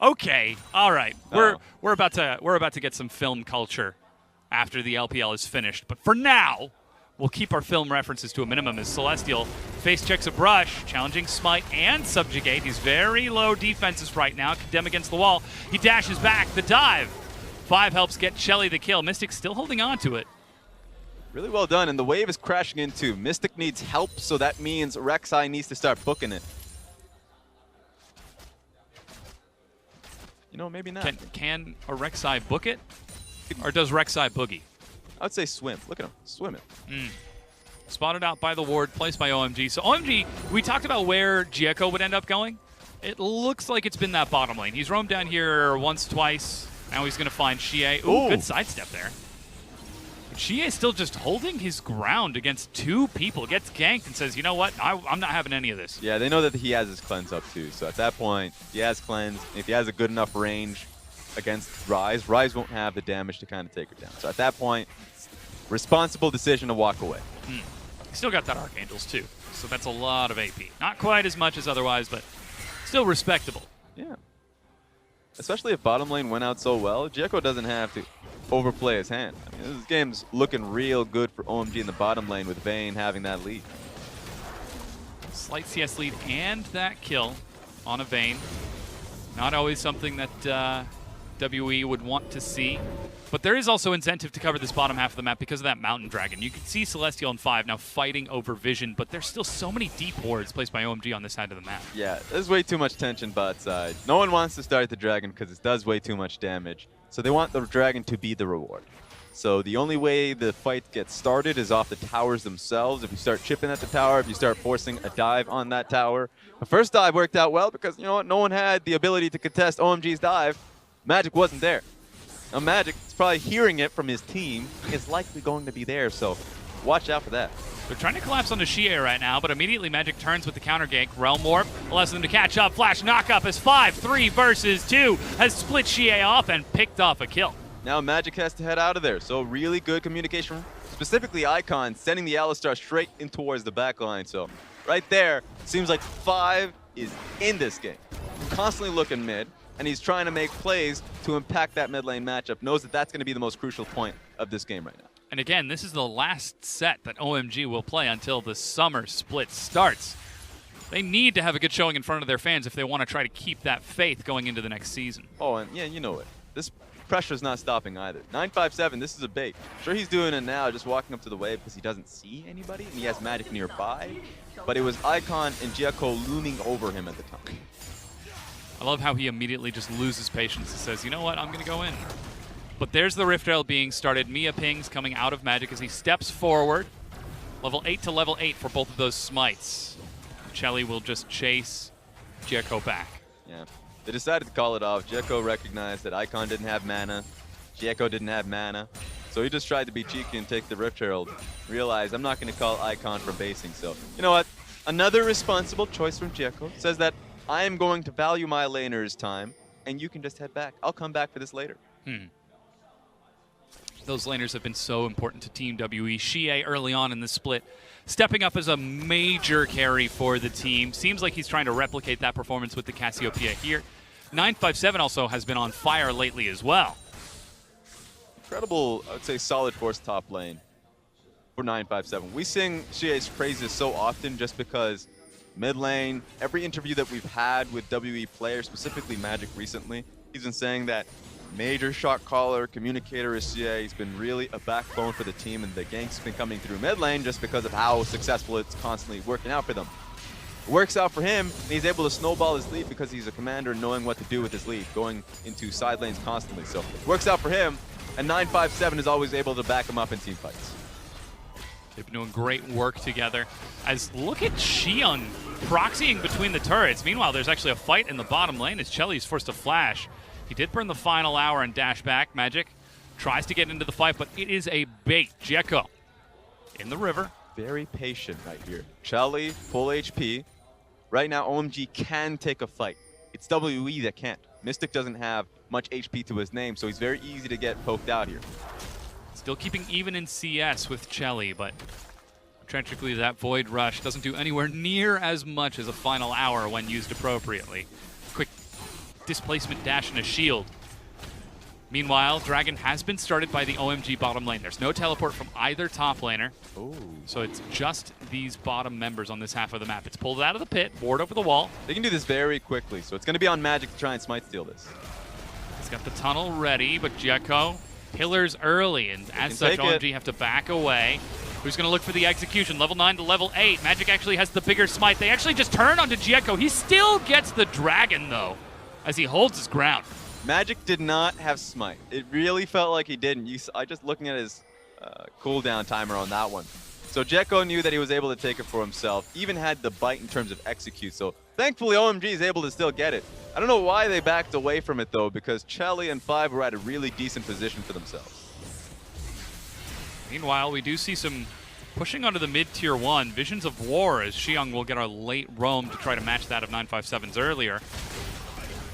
Okay, all right. We're about to get some film culture after the LPL is finished. But for now, we'll keep our film references to a minimum as Celestial face checks a brush, challenging Smite and Subjugate. He's very low defenses right now. Condemn against the wall. He dashes back. The dive. 5 helps get Shelly the kill. Mystic still holding on to it. Really well done, and the wave is crashing in too. Mystic needs help, so that means Rek'Sai needs to start booking it. You know, maybe not. Can a Rek'Sai book it? Or does Rek'Sai boogie? I would say swim. Look at him. Swimming. Spotted out by the ward, placed by OMG. So OMG, we talked about where Gieko would end up going. It looks like it's been that bottom lane. He's roamed down here once, twice. Now he's going to find Xie. Ooh, good sidestep there. But Xie is still just holding his ground against 2 people. Gets ganked and says, you know what? I'm not having any of this. Yeah, they know that he has his cleanse up too. So at that point, he has cleanse. If he has a good enough range against Ryze, Ryze won't have the damage to kind of take her down. So at that point, responsible decision to walk away. He still got that Archangels too. So that's a lot of AP. Not quite as much as otherwise, but still respectable. Yeah. Especially if bottom lane went out so well, Gieko doesn't have to overplay his hand. I mean, this game's looking real good for OMG in the bottom lane with Vayne having that lead. Slight CS lead and that kill on a Vayne. Not always something that WE would want to see. But there is also incentive to cover this bottom half of the map because of that Mountain Dragon. You can see Celestial and 5 now fighting over vision, but there's still so many deep wards placed by OMG on this side of the map. Yeah, there's way too much tension bot side. No one wants to start the Dragon because it does way too much damage. So they want the Dragon to be the reward. So the only way the fight gets started is off the towers themselves. If you start chipping at the tower, if you start forcing a dive on that tower. The first dive worked out well because, you know what, no one had the ability to contest OMG's dive. Magic wasn't there. Now Magic is probably hearing it from his team. It's likely going to be there, so watch out for that. They're trying to collapse onto Xie right now, but immediately Magic turns with the counter gank. Realm Warp allows them to catch up. Flash knock up as 5, 3 versus 2 has split Xie off and picked off a kill. Now Magic has to head out of there, so really good communication. Specifically Icon sending the Alistar straight in towards the back line. So right there, seems like 5 is in this game. Constantly looking mid, and he's trying to make plays to impact that mid lane matchup. Knows that that's going to be the most crucial point of this game right now. And again, this is the last set that OMG will play until the summer split starts. They need to have a good showing in front of their fans if they want to try to keep that faith going into the next season. Oh, and yeah, you know it. This pressure's not stopping either. 957, this is a bait. Sure, he's doing it now, just walking up to the wave because he doesn't see anybody, and he has Magic nearby. But it was Icon and Gieko looming over him at the time. I love how he immediately just loses patience and says, you know what, I'm going to go in. But there's the Rift Rail being started. Mia pings coming out of Magic as he steps forward. Level 8 to level 8 for both of those smites. Chelly will just chase Gieko back. Yeah, they decided to call it off. Gieko recognized that Icon didn't have mana. Gieko didn't have mana. So he just tried to be cheeky and take the Rift Herald. Realized, I'm not going to call Icon for basing. So, you know what? Another responsible choice from Gieko. Says that I am going to value my laner's time, and you can just head back. I'll come back for this later. Those laners have been so important to Team WE. Xie early on in the split, stepping up as a major carry for the team. Seems like he's trying to replicate that performance with the Cassiopeia here. 957 also has been on fire lately as well. Incredible, I would say, solid force top lane for 957. We sing Xie's praises so often just because mid lane, every interview that we've had with WE players, specifically Magic recently, he's been saying that major shot caller, communicator is Xie. He's been really a backbone for the team, and the gank's been coming through mid lane just because of how successful it's constantly working out for them. It works out for him, and he's able to snowball his lead because he's a commander knowing what to do with his lead, going into side lanes constantly. So it works out for him, and 957 is always able to back him up in team fights. They've been doing great work together. As look at Xion proxying between the turrets. Meanwhile, there's actually a fight in the bottom lane as Chelly's forced to flash. He did burn the final hour and dash back. Magic Tries to get into the fight, but it is a bait. Jekko in the river. Very patient right here. Chelly, full HP. Right now, OMG can take a fight. It's WE that can't. Mystic doesn't have much HP to his name, so he's very easy to get poked out here. Still keeping even in CS with Chelly, but tragically that Void Rush doesn't do anywhere near as much as a final hour when used appropriately. Quick displacement dash and a shield. Meanwhile, Dragon has been started by the OMG bottom lane. There's no teleport from either top laner. Ooh. So it's just these bottom members on this half of the map. It's pulled out of the pit, ward over the wall. They can do this very quickly, so it's going to be on Magic to try and smite steal this. He's got the tunnel ready, but Jekko pillars early, and as such, OMG have to back away. Who's going to look for the execution? Level 9 to level 8. Magic actually has the bigger smite. They actually just turn onto Jekko. He still gets the dragon, though, as he holds his ground. Magic did not have smite. It really felt like he didn't. I just looking at his cooldown timer on that one. So Jekko knew that he was able to take it for himself, even had the bite in terms of execute. So thankfully OMG is able to still get it. I don't know why they backed away from it though, because Chelly and 5 were at a really decent position for themselves. Meanwhile, we do see some pushing onto the mid-tier 1. Visions of War as Xiong will get a late roam to try to match that of 957's earlier.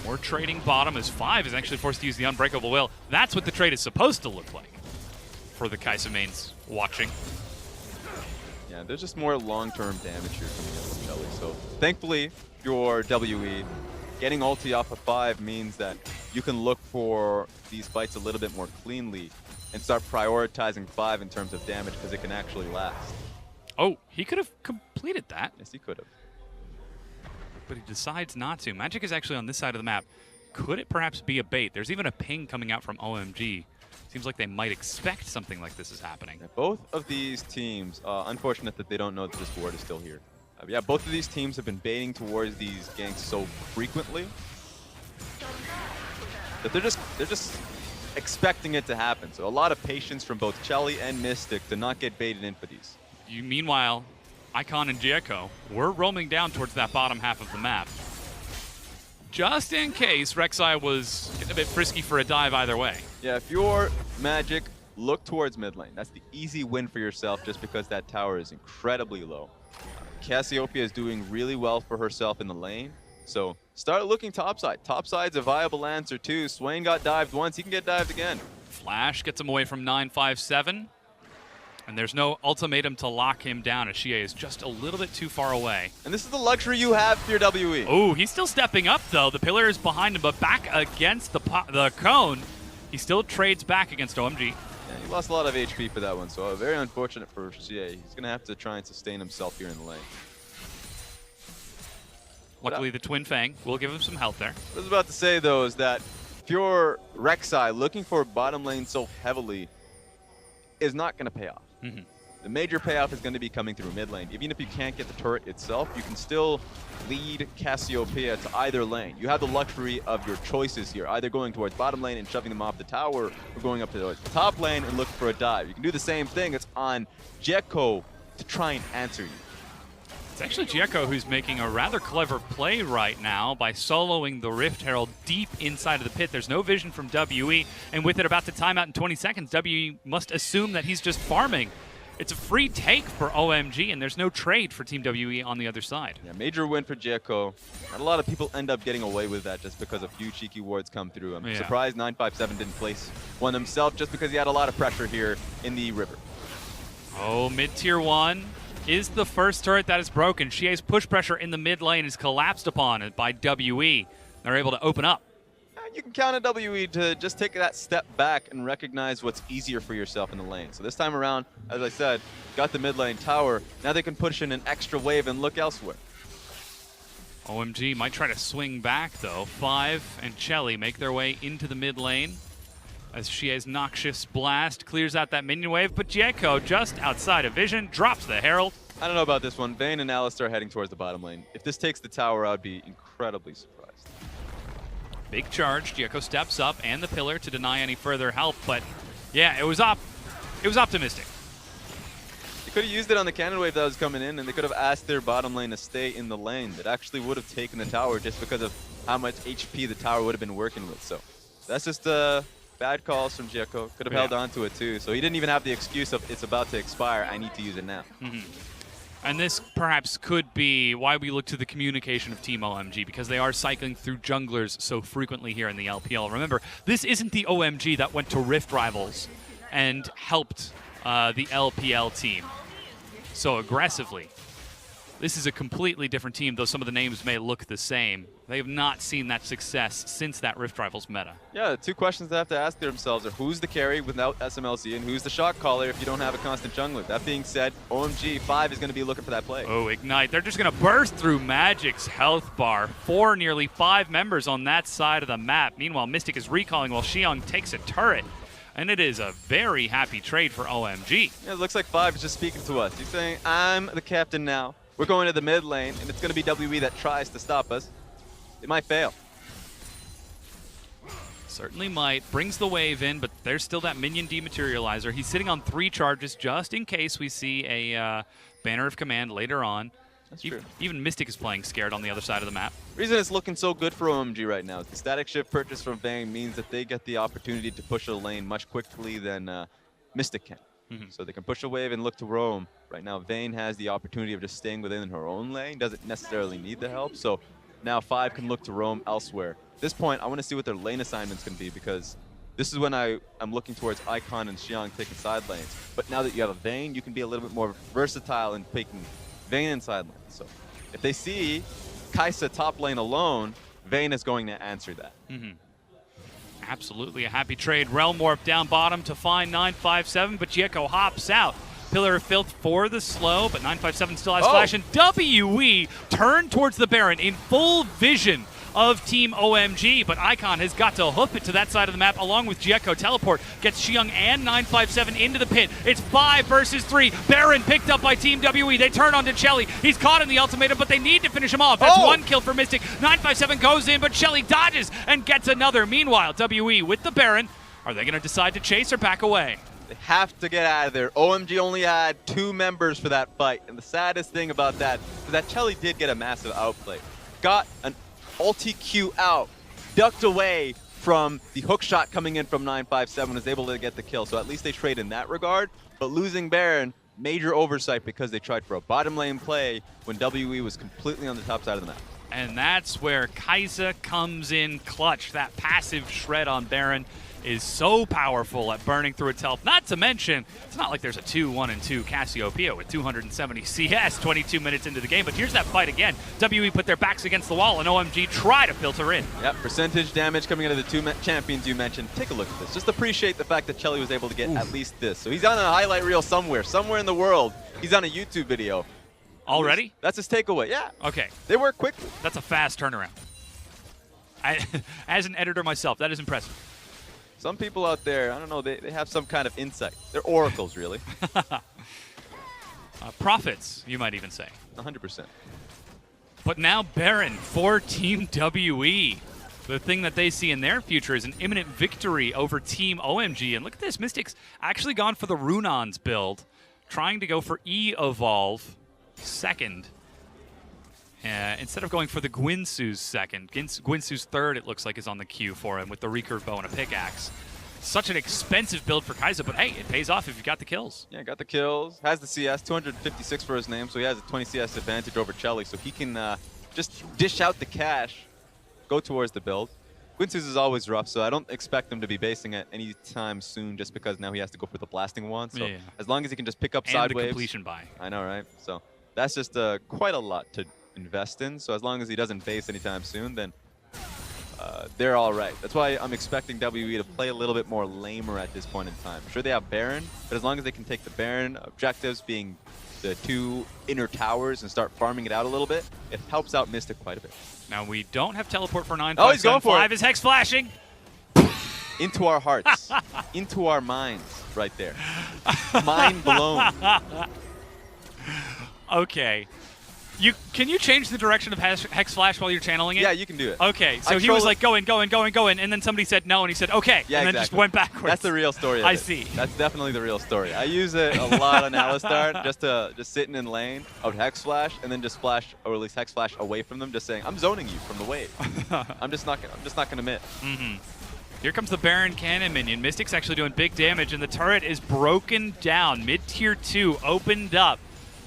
More trading bottom as 5 is actually forced to use the Unbreakable Will. That's what the trade is supposed to look like for the Kai'Sa mains watching. Yeah, there's just more long-term damage here coming in from Chelly. So thankfully, your WE getting ulti off of 5 means that you can look for these fights a little bit more cleanly and start prioritizing 5 in terms of damage because it can actually last. Oh, he could have completed that. Yes, he could have. But he decides not to. Magic is actually on this side of the map. Could it perhaps be a bait? There's even a ping coming out from OMG. Seems like they might expect something like this is happening. Yeah, both of these teams, unfortunate that they don't know that this ward is still here. Yeah, both of these teams have been baiting towards these ganks so frequently that they're just expecting it to happen. So a lot of patience from both Chelly and Mystic to not get baited in for these. Meanwhile, Icon and Jekko, we're roaming down towards that bottom half of the map. Just in case Rek'Sai was getting a bit frisky for a dive either way. Yeah, if you're Magic, look towards mid lane. That's the easy win for yourself just because that tower is incredibly low. Cassiopeia is doing really well for herself in the lane. So start looking topside. Topside's a viable answer too. Swain got dived once, he can get dived again. Flash gets him away from 957. And there's no ultimatum to lock him down as Xie is just a little bit too far away. And this is the luxury you have for your WE. Oh, he's still stepping up though. The pillar is behind him, but back against the cone. He still trades back against OMG. Yeah, he lost a lot of HP for that one, so very unfortunate for Xie. He's going to have to try and sustain himself here in the lane. Luckily, the Twin Fang will give him some health there. What I was about to say, though, is that if you're Rek'Sai, looking for bottom lane so heavily is not going to pay off. Mm-hmm. The major payoff is going to be coming through mid lane. Even if you can't get the turret itself, you can still lead Cassiopeia to either lane. You have the luxury of your choices here, either going towards bottom lane and shoving them off the tower, or going up to the top lane and looking for a dive. You can do the same thing. It's on Jekko to try and answer you. It's actually Jekko who's making a rather clever play right now by soloing the Rift Herald deep inside of the pit. There's no vision from WE, and with it about to time out in 20 seconds, WE must assume that he's just farming. It's a free take for OMG, and there's no trade for Team WE on the other side. Yeah, major win for Jekko. Not a lot of people end up getting away with that just because a few cheeky wards come through. I'm surprised 957 didn't place one himself just because he had a lot of pressure here in the river. Oh, mid-tier 1 is the first turret that is broken. Xie's push pressure in the mid lane is collapsed upon by WE. They're able to open up. You can count on WE to just take that step back and recognize what's easier for yourself in the lane. So this time around, as I said, got the mid lane tower. Now they can push in an extra wave and look elsewhere. OMG might try to swing back though. 5 and Chelly make their way into the mid lane as Xie's Noxious Blast clears out that minion wave, but Jekko, just outside of vision, drops the Herald. I don't know about this one. Vayne and Alistar are heading towards the bottom lane. If this takes the tower, I'd be incredibly surprised. Big charge. Jekko steps up and the pillar to deny any further help, but yeah, it was optimistic. They could have used it on the cannon wave that was coming in, and they could have asked their bottom lane to stay in the lane. That actually would have taken the tower just because of how much HP the tower would have been working with. So that's just Bad calls from Jeko. Could have held on to it too. So he didn't even have the excuse of it's about to expire. I need to use it now. And this perhaps could be why we look to the communication of Team OMG, because they are cycling through junglers so frequently here in the LPL. Remember, this isn't the OMG that went to Rift Rivals and helped the LPL team so aggressively. This is a completely different team, though some of the names may look the same. They have not seen that success since that Rift Rivals meta. Yeah, the two questions they have to ask themselves are who's the carry without SMLC and who's the shot caller if you don't have a constant jungler. That being said, OMG 5 is going to be looking for that play. Oh, Ignite. They're just going to burst through Magic's health bar. 4, nearly 5 members on that side of the map. Meanwhile, Mystic is recalling while Xiong takes a turret. And it is a very happy trade for OMG. Yeah, it looks like 5 is just speaking to us. He's saying, I'm the captain now. We're going to the mid lane, and it's going to be WE that tries to stop us. It might fail. Certainly might. Brings the wave in, but there's still that minion dematerializer. He's sitting on 3 charges just in case we see a Banner of Command later on. That's true. Even Mystic is playing scared on the other side of the map. Reason it's looking so good for OMG right now is the static shift purchase from Vayne means that they get the opportunity to push a lane much quickly than Mystic can. So they can push a wave and look to roam. Right now, Vayne has the opportunity of just staying within her own lane, doesn't necessarily need the help. So now 5 can look to roam elsewhere. At this point, I want to see what their lane assignment's going to be, because this is when I'm looking towards Icon and Xiong taking side lanes. But now that you have a Vayne, you can be a little bit more versatile in taking Vayne in side lanes. So if they see Kai'Sa top lane alone, Vayne is going to answer that. Absolutely a happy trade. Realm Warp down bottom to find 957, but Jeko hops out. Pillar of Filth for the slow, but 957 still has flash, and WE turn towards the Baron in full vision of Team OMG, but Icon has got to hoof it to that side of the map along with Jeko. Teleport gets Xiong and 957 into the pit. It's 5 versus 3. Baron picked up by Team WE. They turn onto Shelly. He's caught in the ultimatum, but they need to finish him off. That's 1 kill for Mystic. 957 goes in, but Shelly dodges and gets another. Meanwhile, WE with the Baron. Are they going to decide to chase or back away? They have to get out of there. OMG only had 2 members for that fight, and the saddest thing about that is that Shelly did get a massive outplay. Got an ulti Q out, ducked away from the hook shot coming in from 957, was able to get the kill. So at least they trade in that regard. But losing Baron, major oversight because they tried for a bottom lane play when WE was completely on the top side of the map. And that's where Kai'Sa comes in clutch. That passive shred on Baron is so powerful at burning through its health. Not to mention, it's not like there's a 2-1-2 Cassiopeia with 270 CS 22 minutes into the game, but here's that fight again. WE put their backs against the wall, and OMG try to filter in. Yep, percentage damage coming into the 2 champions you mentioned. Take a look at this. Just appreciate the fact that Shelly was able to get at least this. So he's on a highlight reel somewhere in the world. He's on a YouTube video. Already? That's his takeaway, yeah. Okay. They work quickly. That's a fast turnaround. As an editor myself, that is impressive. Some people out there, I don't know, they have some kind of insight. They're oracles, really. Prophets, you might even say. 100%. But now Baron for Team WE. The thing that they see in their future is an imminent victory over Team OMG. And look at this, Mystic's actually gone for the Runon's build, trying to go for E-Evolve second. Instead of going for the Guinsoo's second. Guinsoo's third, it looks like, is on the queue for him with the recurve bow and a pickaxe. Such an expensive build for Kai'Sa, but hey, it pays off if you got the kills. Yeah, got the kills. Has the CS, 256 for his name, so he has a 20 CS advantage over Shelly, so he can just dish out the cash, go towards the build. Guinsoo's is always rough, so I don't expect him to be basing it anytime soon just because now he has to go for the blasting wand. So as long as he can just pick up and side the waves. completion buy. I know, right? So that's just quite a lot to invest in. So as long as he doesn't base anytime soon, then they're all right. That's why I'm expecting WE to play a little bit more lamer at this point in time. Sure, they have Baron, but as long as they can take the Baron objectives being the 2 inner towers and start farming it out a little bit, it helps out Mystic quite a bit. Now we don't have teleport for 9. Oh, he's going for 5 is Hex flashing. Into our hearts, into our minds, right there. Mind blown. Okay. Can you change the direction of Hex Flash while you're channeling it? Yeah, you can do it. Okay, so he was like going, and then somebody said no, and he said okay, yeah, and then just went backwards. That's the real story of I it. see. That's definitely the real story. I use it a lot on Alistar, just sitting in lane. I would Hex Flash and then just flash, or at least Hex Flash away from them, just saying I'm zoning you from the wave. I'm just not gonna miss. Here comes the Baron Cannon minion. Mystic's actually doing big damage, and the turret is broken down. Mid-tier 2 opened up.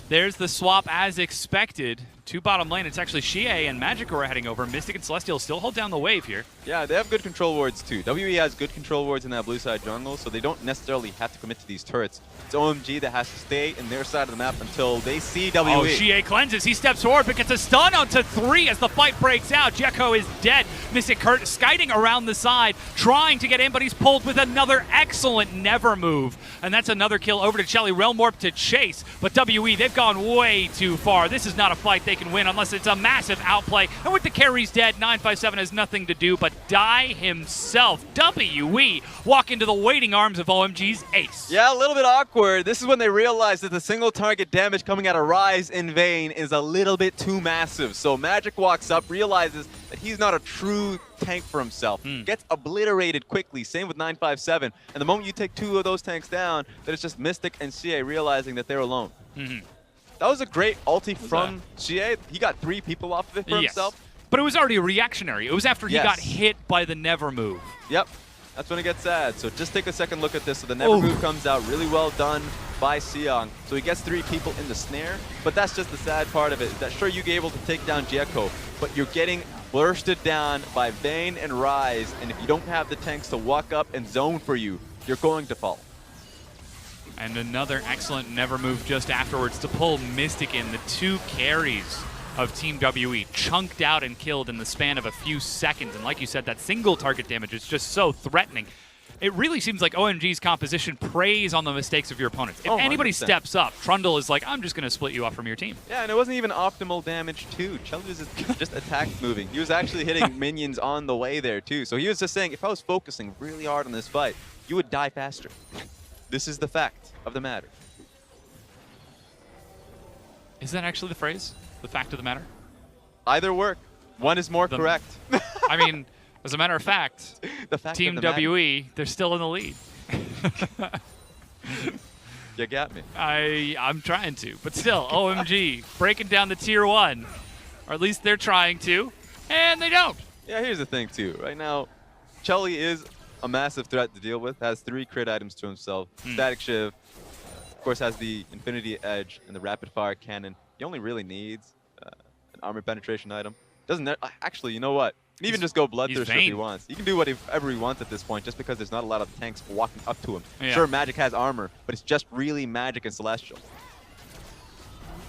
There's the swap as expected. To bottom lane, it's actually Xie and Magic who are heading over. Mystic and Celestial still hold down the wave here. Yeah, they have good control wards too. WE has good control wards in that blue side jungle, so they don't necessarily have to commit to these turrets. It's OMG that has to stay in their side of the map until they see WE. Oh, Xie cleanses. He steps forward, but gets a stun onto 3 as the fight breaks out. Jekko is dead. Mystic Kurt skiting around the side, trying to get in, but he's pulled with another excellent never move. And that's another kill over to Shelly. Realm Warp to chase, but WE, they've gone way too far. This is not a fight they can win unless it's a massive outplay. And with the carries dead, 957 has nothing to do but die himself. WE walk into the waiting arms of OMG's ace. Yeah, a little bit awkward. This is when they realize that the single target damage coming out of Rise in Vayne is a little bit too massive. So Magic walks up, realizes that he's not a true tank for himself. Gets obliterated quickly, same with 957. And the moment you take 2 of those tanks down, then it's just Mystic and Xie realizing that they're alone. That was a great ulti from Xie. He got 3 people off of it for himself. But it was already reactionary. It was after he got hit by the never move. Yep. That's when it gets sad. So just take a second look at this. So the never move comes out really well done by Xiang. So he gets 3 people in the snare. But that's just the sad part of it. That sure, you're able to take down Jekko, but you're getting bursted down by Vayne and Rise. And if you don't have the tanks to walk up and zone for you, you're going to fall. And another excellent never move just afterwards to pull Mystic in. The 2 carries of Team WE chunked out and killed in the span of a few seconds. And like you said, that single target damage is just so threatening. It really seems like OMG's composition preys on the mistakes of your opponents. If anybody 100%. steps up, Trundle is like, I'm just going to split you off from your team. Yeah, and it wasn't even optimal damage too. Chell was just attack moving. He was actually hitting minions on the way there too. So he was just saying, if I was focusing really hard on this fight, you would die faster. This is the fact of the matter. Is that actually the phrase? The fact of the matter? Either work. One is more correct. I mean, as a matter of fact, the fact Team of the WE, they're still in the lead. You got me. I'm trying to, but still, OMG breaking down the tier 1. Or at least they're trying to, and they don't. Yeah, here's the thing too. Right now, Chelly is a massive threat to deal with. Has 3 crit items to himself. Static Shiv, of course, has the Infinity Edge and the Rapid Fire Cannon. He only really needs an armor penetration item. Doesn't actually, you know what? He can even just go Bloodthirster if he wants. He can do whatever he wants at this point, just because there's not a lot of tanks walking up to him. Yeah. Sure, Magic has armor, but it's just really Magic and Celestial.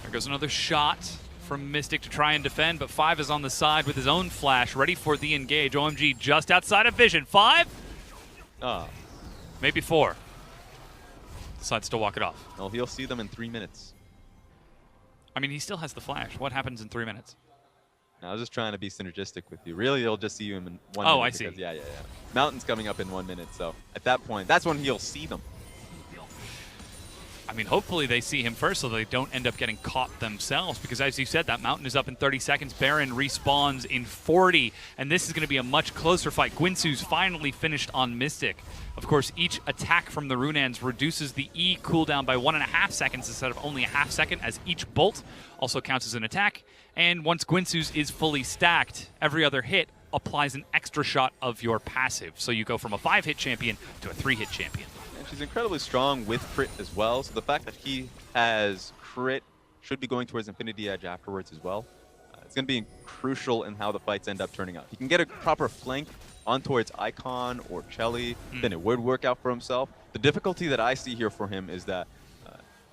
There goes another shot from Mystic to try and defend, but 5 is on the side with his own flash, ready for the engage. OMG just outside of vision. 5? Maybe 4. Decides to walk it off. Well, he'll see them in 3 minutes. I mean, he still has the flash. What happens in 3 minutes? I was just trying to be synergistic with you. Really, he'll just see you in 1 minute. Oh, I see. Yeah. Mountain's coming up in 1 minute, so at that point, that's when he'll see them. I mean, hopefully they see him first so they don't end up getting caught themselves, because as you said, that Mountain is up in 30 seconds. Baron respawns in 40, and this is going to be a much closer fight. Gwinsu's finally finished on Mystic. Of course, each attack from the Runans reduces the E cooldown by 1.5 seconds instead of only a half second, as each bolt also counts as an attack. And once Gwinsu's is fully stacked, every other hit applies an extra shot of your passive. So you go from a 5-hit champion to a 3-hit champion. And she's incredibly strong with crit as well, so the fact that he has crit should be going towards Infinity Edge afterwards as well. It's going to be crucial in how the fights end up turning out. If he can get a proper flank on towards Icon or Chelly, then it would work out for himself. The difficulty that I see here for him is that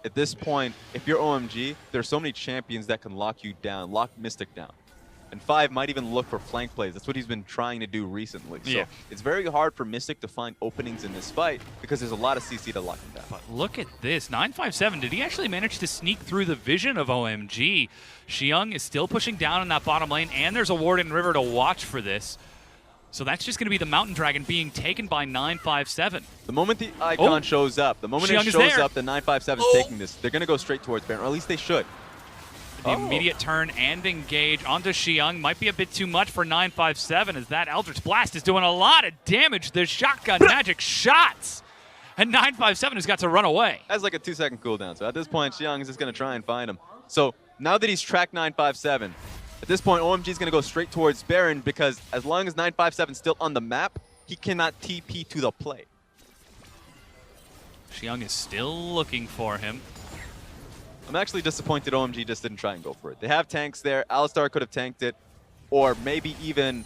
at this point, if you're OMG, there's so many champions that can lock you down, lock Mystic down. And 5 might even look for flank plays. That's what he's been trying to do recently. So it's very hard for Mystic to find openings in this fight because there's a lot of CC to lock him down. But look at this. 957, did he actually manage to sneak through the vision of OMG? Xiang is still pushing down in that bottom lane, and there's a Warden River to watch for this. So that's just going to be the Mountain Dragon being taken by 957. The moment the Icon shows up, the moment it shows up, the 957 is taking this. They're going to go straight towards Baron, or at least they should. The immediate turn and engage onto Xiang might be a bit too much for 957, as that Eldritch Blast is doing a lot of damage. The shotgun magic shots. And 957 has got to run away. That's like a 2-second cooldown. So at this point, Xiang is just going to try and find him. So now that he's tracked 957, at this point, OMG is going to go straight towards Baron, because as long as 957 is still on the map, he cannot TP to the play. Xiang is still looking for him. I'm actually disappointed OMG just didn't try and go for it. They have tanks there. Alistar could have tanked it, or maybe even,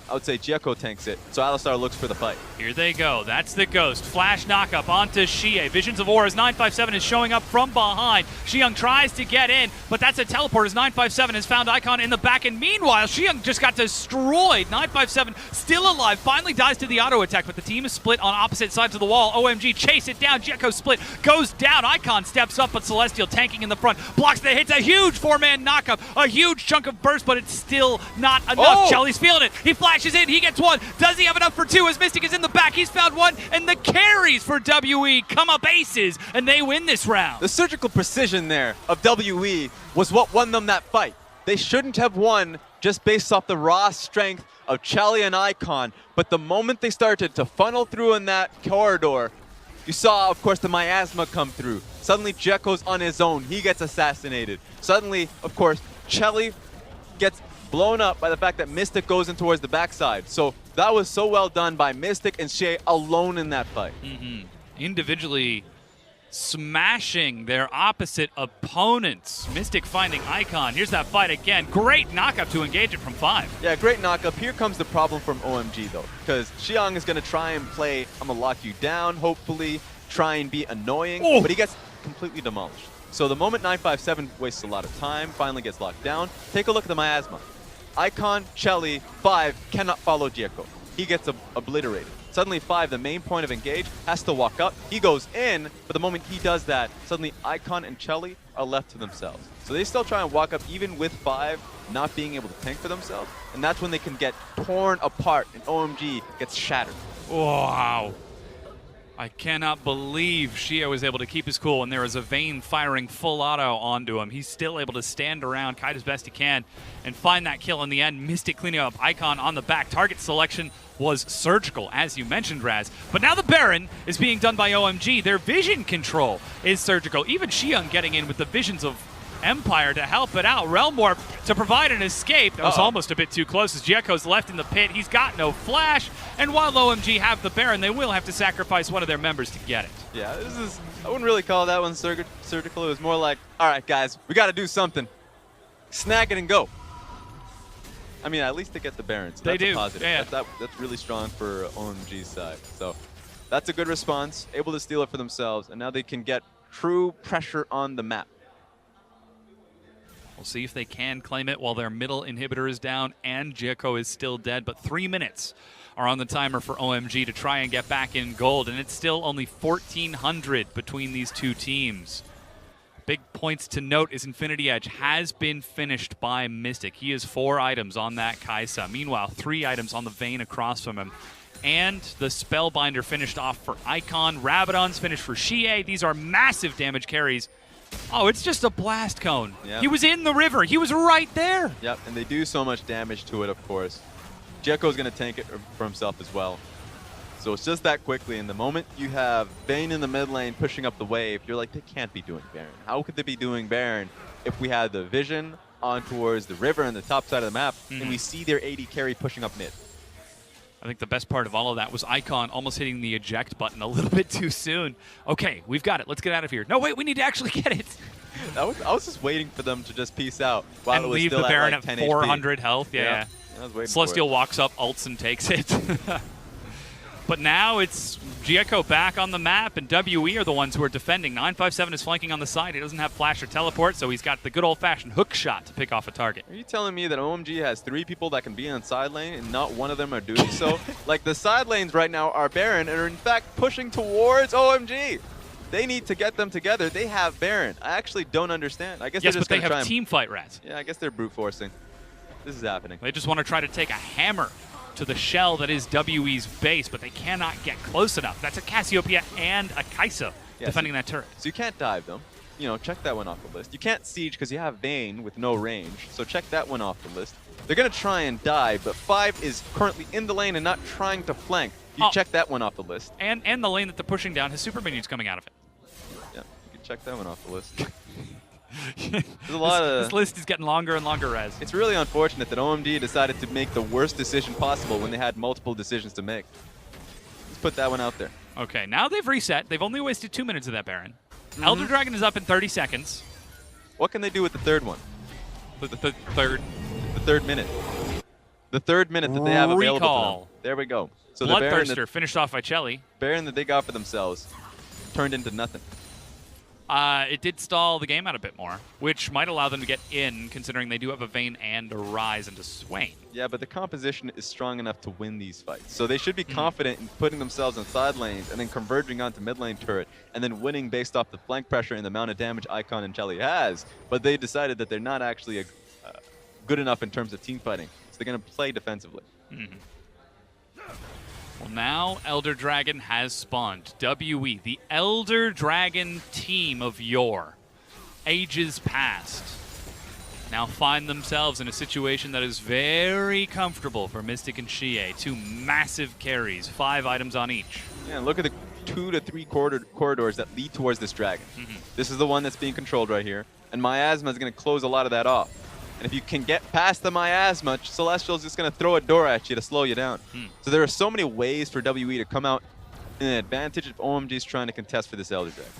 I would say Gieko tanks it, so Alistar looks for the fight. Here they go. That's the Ghost. Flash knockup onto Xie. Visions of War as 957 is showing up from behind. Xiang tries to get in, but that's a teleport as 957 has found Icon in the back. And meanwhile, Xiang just got destroyed. 957 still alive. Finally dies to the auto attack, but the team is split on opposite sides of the wall. OMG chase it down. Gieko split goes down. Icon steps up, but Celestial tanking in the front. Blocks the hits. A huge 4-man knockup. A huge chunk of burst, but it's still not enough. Oh! Chelly's feeling it. He flashes in. He gets one. Does he have enough for two as Mystic is in the back? He's found one, and the carries for WE come up aces, and they win this round. The surgical precision there of WE was what won them that fight. They shouldn't have won just based off the raw strength of Chelly and Icon, but the moment they started to funnel through in that corridor, you saw, of course, the miasma come through. Suddenly, Gieko's on his own. He gets assassinated. Suddenly, of course, Chelly gets blown up by the fact that Mystic goes in towards the backside. So that was so well done by Mystic and Xie alone in that fight. Individually smashing their opposite opponents. Mystic finding Icon. Here's that fight again. Great knockup to engage it from 5. Yeah, great knockup. Here comes the problem from OMG, though, because Xiang is going to try and play, I'm going to lock you down, hopefully, try and be annoying, but he gets completely demolished. So the moment 957 wastes a lot of time, finally gets locked down, take a look at the miasma. Icon, Chelly, 5 cannot follow Gieko. He gets obliterated. Suddenly 5, the main point of engage, has to walk up. He goes in, but the moment he does that, suddenly Icon and Chelly are left to themselves. So they still try and walk up even with 5 not being able to tank for themselves, and that's when they can get torn apart and OMG gets shattered. Wow. I cannot believe Xie was able to keep his cool when there was a Vayne firing full auto onto him. He's still able to stand around, kite as best he can, and find that kill in the end. Mystic cleaning up Icon on the back. Target selection was surgical, as you mentioned, Raz. But now the Baron is being done by OMG. Their vision control is surgical. Even Xiang getting in with the visions of Empire to help it out. Realm Warp to provide an escape. That was almost a bit too close as Gieko's left in the pit. He's got no flash. And while OMG have the Baron, they will have to sacrifice one of their members to get it. Yeah, I wouldn't really call that one surgical. It was more like, all right, guys, we got to do something. Snag it and go. I mean, at least they get the Baron, so that's a positive. Yeah. That's really strong for OMG's side. So that's a good response, able to steal it for themselves, and now they can get true pressure on the map. We'll see if they can claim it while their middle inhibitor is down and Gieko is still dead. But 3 minutes are on the timer for OMG to try and get back in gold. And it's still only 1,400 between these two teams. Big points to note is Infinity Edge has been finished by Mystic. He has 4 items on that Kaisa. Meanwhile, 3 items on the Vayne across from him. And the Spellbinder finished off for Icon. Rabadon's finished for Xie. These are massive damage carries. Oh, it's just a blast cone. Yep. He was in the river. He was right there. Yep, and they do so much damage to it, of course. Gieko's going to tank it for himself as well. So it's just that quickly. And the moment you have Vayne in the mid lane pushing up the wave, you're like, they can't be doing Baron. How could they be doing Baron if we had the vision on towards the river and the top side of the map, and we see their AD carry pushing up mid? I think the best part of all of that was Icon almost hitting the eject button a little bit too soon. Okay, we've got it. Let's get out of here. No, wait, we need to actually get it. I was just waiting for them to just peace out while and it was leave still the Baron at, like, at 10 400 HP. health. Yeah. I was waiting Celestial for it. walks up, ults, and takes it. But now it's Gieko back on the map, and WE are the ones who are defending. 957 is flanking on the side. He doesn't have flash or teleport, so he's got the good old-fashioned hook shot to pick off a target. Are you telling me that OMG has 3 people that can be on side lane and not one of them are doing so? Like, the side lanes right now are Baron and are in fact pushing towards OMG. They need to get them together. They have Baron. I actually don't understand. I guess yes, they're just but they gonna have team fight, Raz. Yeah, I guess they're brute forcing. This is happening. They just want to try to take a hammer to the shell that is WE's base, but they cannot get close enough. That's a Cassiopeia and a Kaisa defending that turret. So you can't dive them. You know, check that one off the list. You can't siege because you have Vayne with no range, so check that one off the list. They're going to try and dive, but 5 is currently in the lane and not trying to flank. You check that one off the list. And the lane that they're pushing down has super minions coming out of it. Yeah, you can check that one off the list. There's a lot this list is getting longer and longer, Raz. It's really unfortunate that OMG decided to make the worst decision possible when they had multiple decisions to make. Let's put that one out there. Okay, now they've reset. They've only wasted 2 minutes of that Baron. Elder Dragon is up in 30 seconds. What can they do with the third one? The third. The third minute. The third minute that they have available to them. There we go. So the Bloodthirster finished off by Chelly. Baron that they got for themselves turned into nothing. It did stall the game out a bit more, which might allow them to get in, considering they do have a Vayne and a Rise into Swain. Yeah, but the composition is strong enough to win these fights. So they should be confident in putting themselves on side lanes and then converging onto mid lane turret and then winning based off the flank pressure and the amount of damage Icon and Chelly has. But they decided that they're not actually good enough in terms of team fighting. So they're going to play defensively. Well, now Elder Dragon has spawned. WE, the Elder Dragon team of yore, ages past, now find themselves in a situation that is very comfortable for Mystic and Xie. 2 massive carries, 5 items on each. Yeah, and look at the 2 to 3 corridors that lead towards this dragon. This is the one that's being controlled right here, and Miasma is going to close a lot of that off. And if you can get past the Miasma, Celestial's just going to throw a door at you to slow you down. So there are so many ways for WE to come out in an advantage if OMG's trying to contest for this Elder Dragon.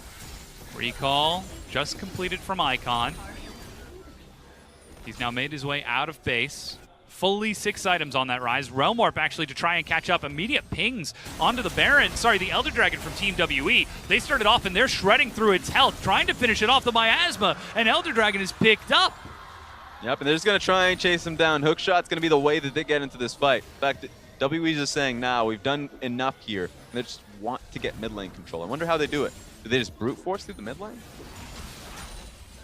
Recall just completed from Icon. He's now made his way out of base. Fully 6 items on that Rise. Realm Warp actually to try and catch up. Immediate pings onto the Baron. Sorry, the Elder Dragon from Team WE. They started off and they're shredding through its health, trying to finish it off the Miasma, and Elder Dragon is picked up. Yep, and they're just going to try and chase him down. Hookshot's going to be the way that they get into this fight. In fact, WE's just saying, nah, we've done enough here. And they just want to get mid lane control. I wonder how they do it. Do they just brute force through the mid lane?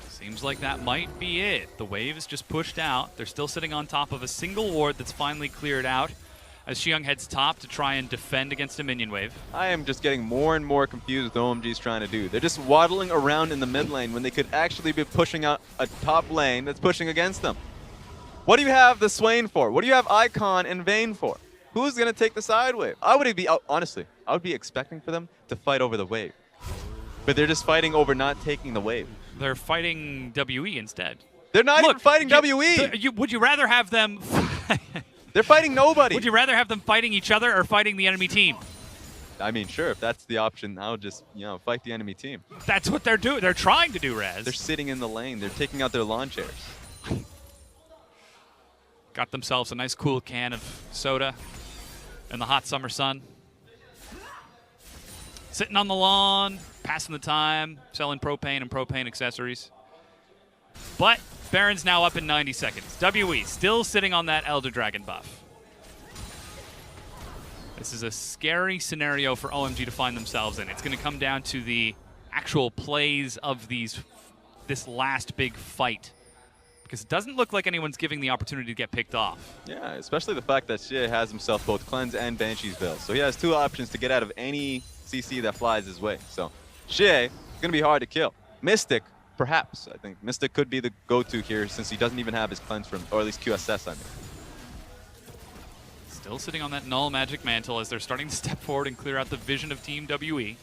Seems like that might be it. The wave is just pushed out. They're still sitting on top of a single ward that's finally cleared out as Xiong heads top to try and defend against a minion wave. I am just getting more and more confused with what OMG's trying to do. They're just waddling around in the mid lane when they could actually be pushing out a top lane that's pushing against them. What do you have the Swain for? What do you have Icon and Vayne for? Who's going to take the side wave? Honestly, I would be expecting for them to fight over the wave. But they're just fighting over not taking the wave. They're fighting WE instead. They're not even fighting WE! Would you rather have them... They're fighting nobody! Would you rather have them fighting each other or fighting the enemy team? I mean, sure, if that's the option, I'll just, fight the enemy team. That's what they're doing. They're trying to do, Raz. They're sitting in the lane. They're taking out their lawn chairs. Got themselves a nice cool can of soda in the hot summer sun. Sitting on the lawn, passing the time, selling propane and propane accessories. But Baron's now up in 90 seconds. WE still sitting on that Elder Dragon buff. This is a scary scenario for OMG to find themselves in. It's going to come down to the actual plays of this last big fight. Because it doesn't look like anyone's giving the opportunity to get picked off. Yeah, especially the fact that Xie has himself both Cleanse and Banshee's Veil. So he has 2 options to get out of any CC that flies his way. So Xie is going to be hard to kill. Mystic, perhaps. I think Mystic could be the go-to here since he doesn't even have his Cleanse from, or at least QSS, I mean. Still sitting on that Null Magic Mantle as they're starting to step forward and clear out the vision of Team WE.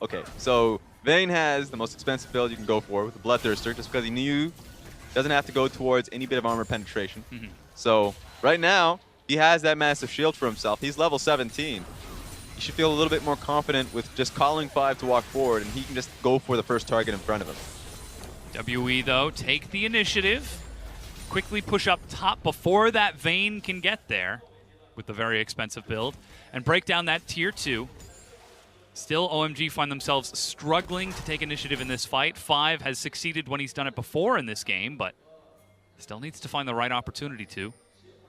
Okay, so Vayne has the most expensive build you can go for with the Bloodthirster just because he doesn't have to go towards any bit of armor penetration. So right now, he has that massive shield for himself. He's level 17. He should feel a little bit more confident with just calling 5 to walk forward, and he can just go for the first target in front of him. WE, though, take the initiative. Quickly push up top before that Vayne can get there with the very expensive build, and break down that tier 2. Still, OMG find themselves struggling to take initiative in this fight. 5 has succeeded when he's done it before in this game, but still needs to find the right opportunity to.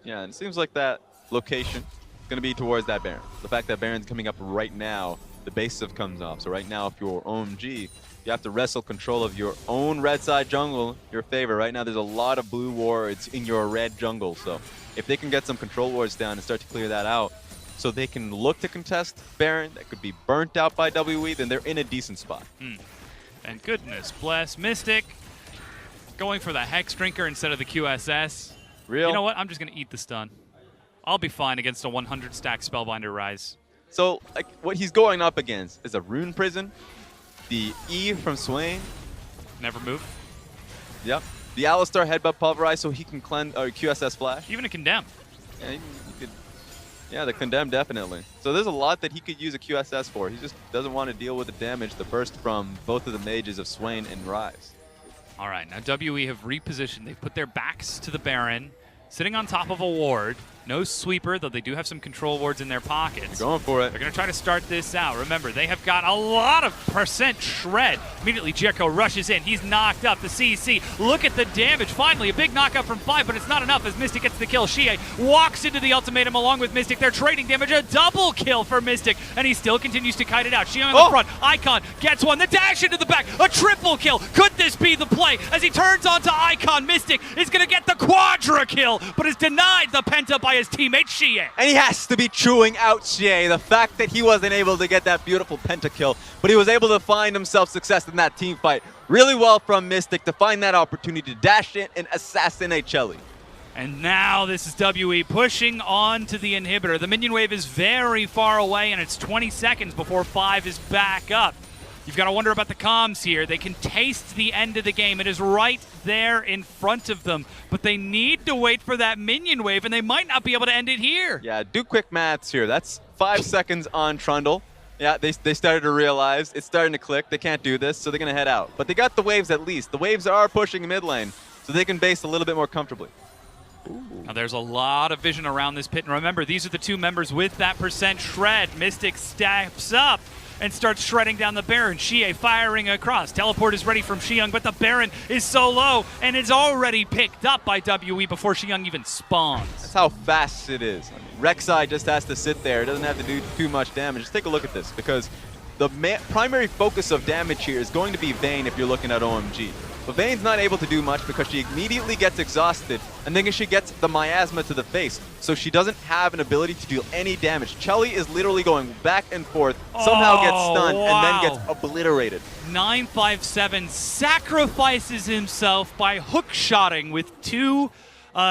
Yeah, and it seems like that location is going to be towards that Baron. The fact that Baron's coming up right now, the base stuff comes off. So right now, if you're OMG, you have to wrestle control of your own red side jungle your favor. Right now, there's a lot of blue wards in your red jungle. So if they can get some control wards down and start to clear that out, so they can look to contest Baron that could be burnt out by WE, then they're in a decent spot. And goodness bless Mystic going for the Hex Drinker instead of the QSS. Real? You know what? I'm just going to eat the stun. I'll be fine against a 100 stack Spellbinder Rise. So like what he's going up against is a Rune Prison, the E from Swain. Never move. Yep. The Alistar headbutt pulverize so he can cleanse or QSS flash. Even a condemn. Yeah, he could. Yeah, the condemn definitely. So there's a lot that he could use a QSS for. He just doesn't want to deal with the damage, the burst from both of the mages of Swain and Rise. All right, now WE have repositioned. They've put their backs to the Baron, sitting on top of a ward. No sweeper, though they do have some control wards in their pockets. They're going for it. They're going to try to start this out. Remember, they have got a lot of percent shred. Immediately, Jericho rushes in. He's knocked up. The CC. Look at the damage. Finally, a big knockout from 5, but it's not enough as Mystic gets the kill. Shie walks into the ultimatum along with Mystic. They're trading damage. A double kill for Mystic, and he still continues to kite it out. Shie on the front. Icon gets one. The dash into the back. A triple kill. Could this be the play? As he turns onto Icon, Mystic is going to get the quadra kill, but is denied the penta by his teammate Shie. And he has to be chewing out Shie. The fact that he wasn't able to get that beautiful pentakill, but he was able to find himself success in that team fight. Really well from Mystic to find that opportunity to dash in and assassinate Chelly. And now this is WE pushing on to the inhibitor. The minion wave is very far away, and it's 20 seconds before 5 is back up. You've got to wonder about the comms here. They can taste the end of the game. It is right there in front of them, but they need to wait for that minion wave, and they might not be able to end it here. Yeah, do quick maths here. That's 5 seconds on Trundle. Yeah, they started to realize it's starting to click. They can't do this, so they're going to head out. But they got the waves at least. The waves are pushing mid lane, so they can base a little bit more comfortably. Now there's a lot of vision around this pit, and remember, these are the 2 members with that percent shred. Mystic steps up and starts shredding down the Baron. Shie firing across. Teleport is ready from Xiang, but the Baron is so low and is already picked up by WE before Xiang even spawns. That's how fast it is. I mean, Rek'Sai just has to sit there. It doesn't have to do too much damage. Just take a look at this, because the primary focus of damage here is going to be Vayne if you're looking at OMG. But Vayne's not able to do much because she immediately gets exhausted, and then she gets the miasma to the face, so she doesn't have an ability to deal any damage. Chelly is literally going back and forth, somehow gets stunned, and then gets obliterated. 957 sacrifices himself by hook-shotting with 2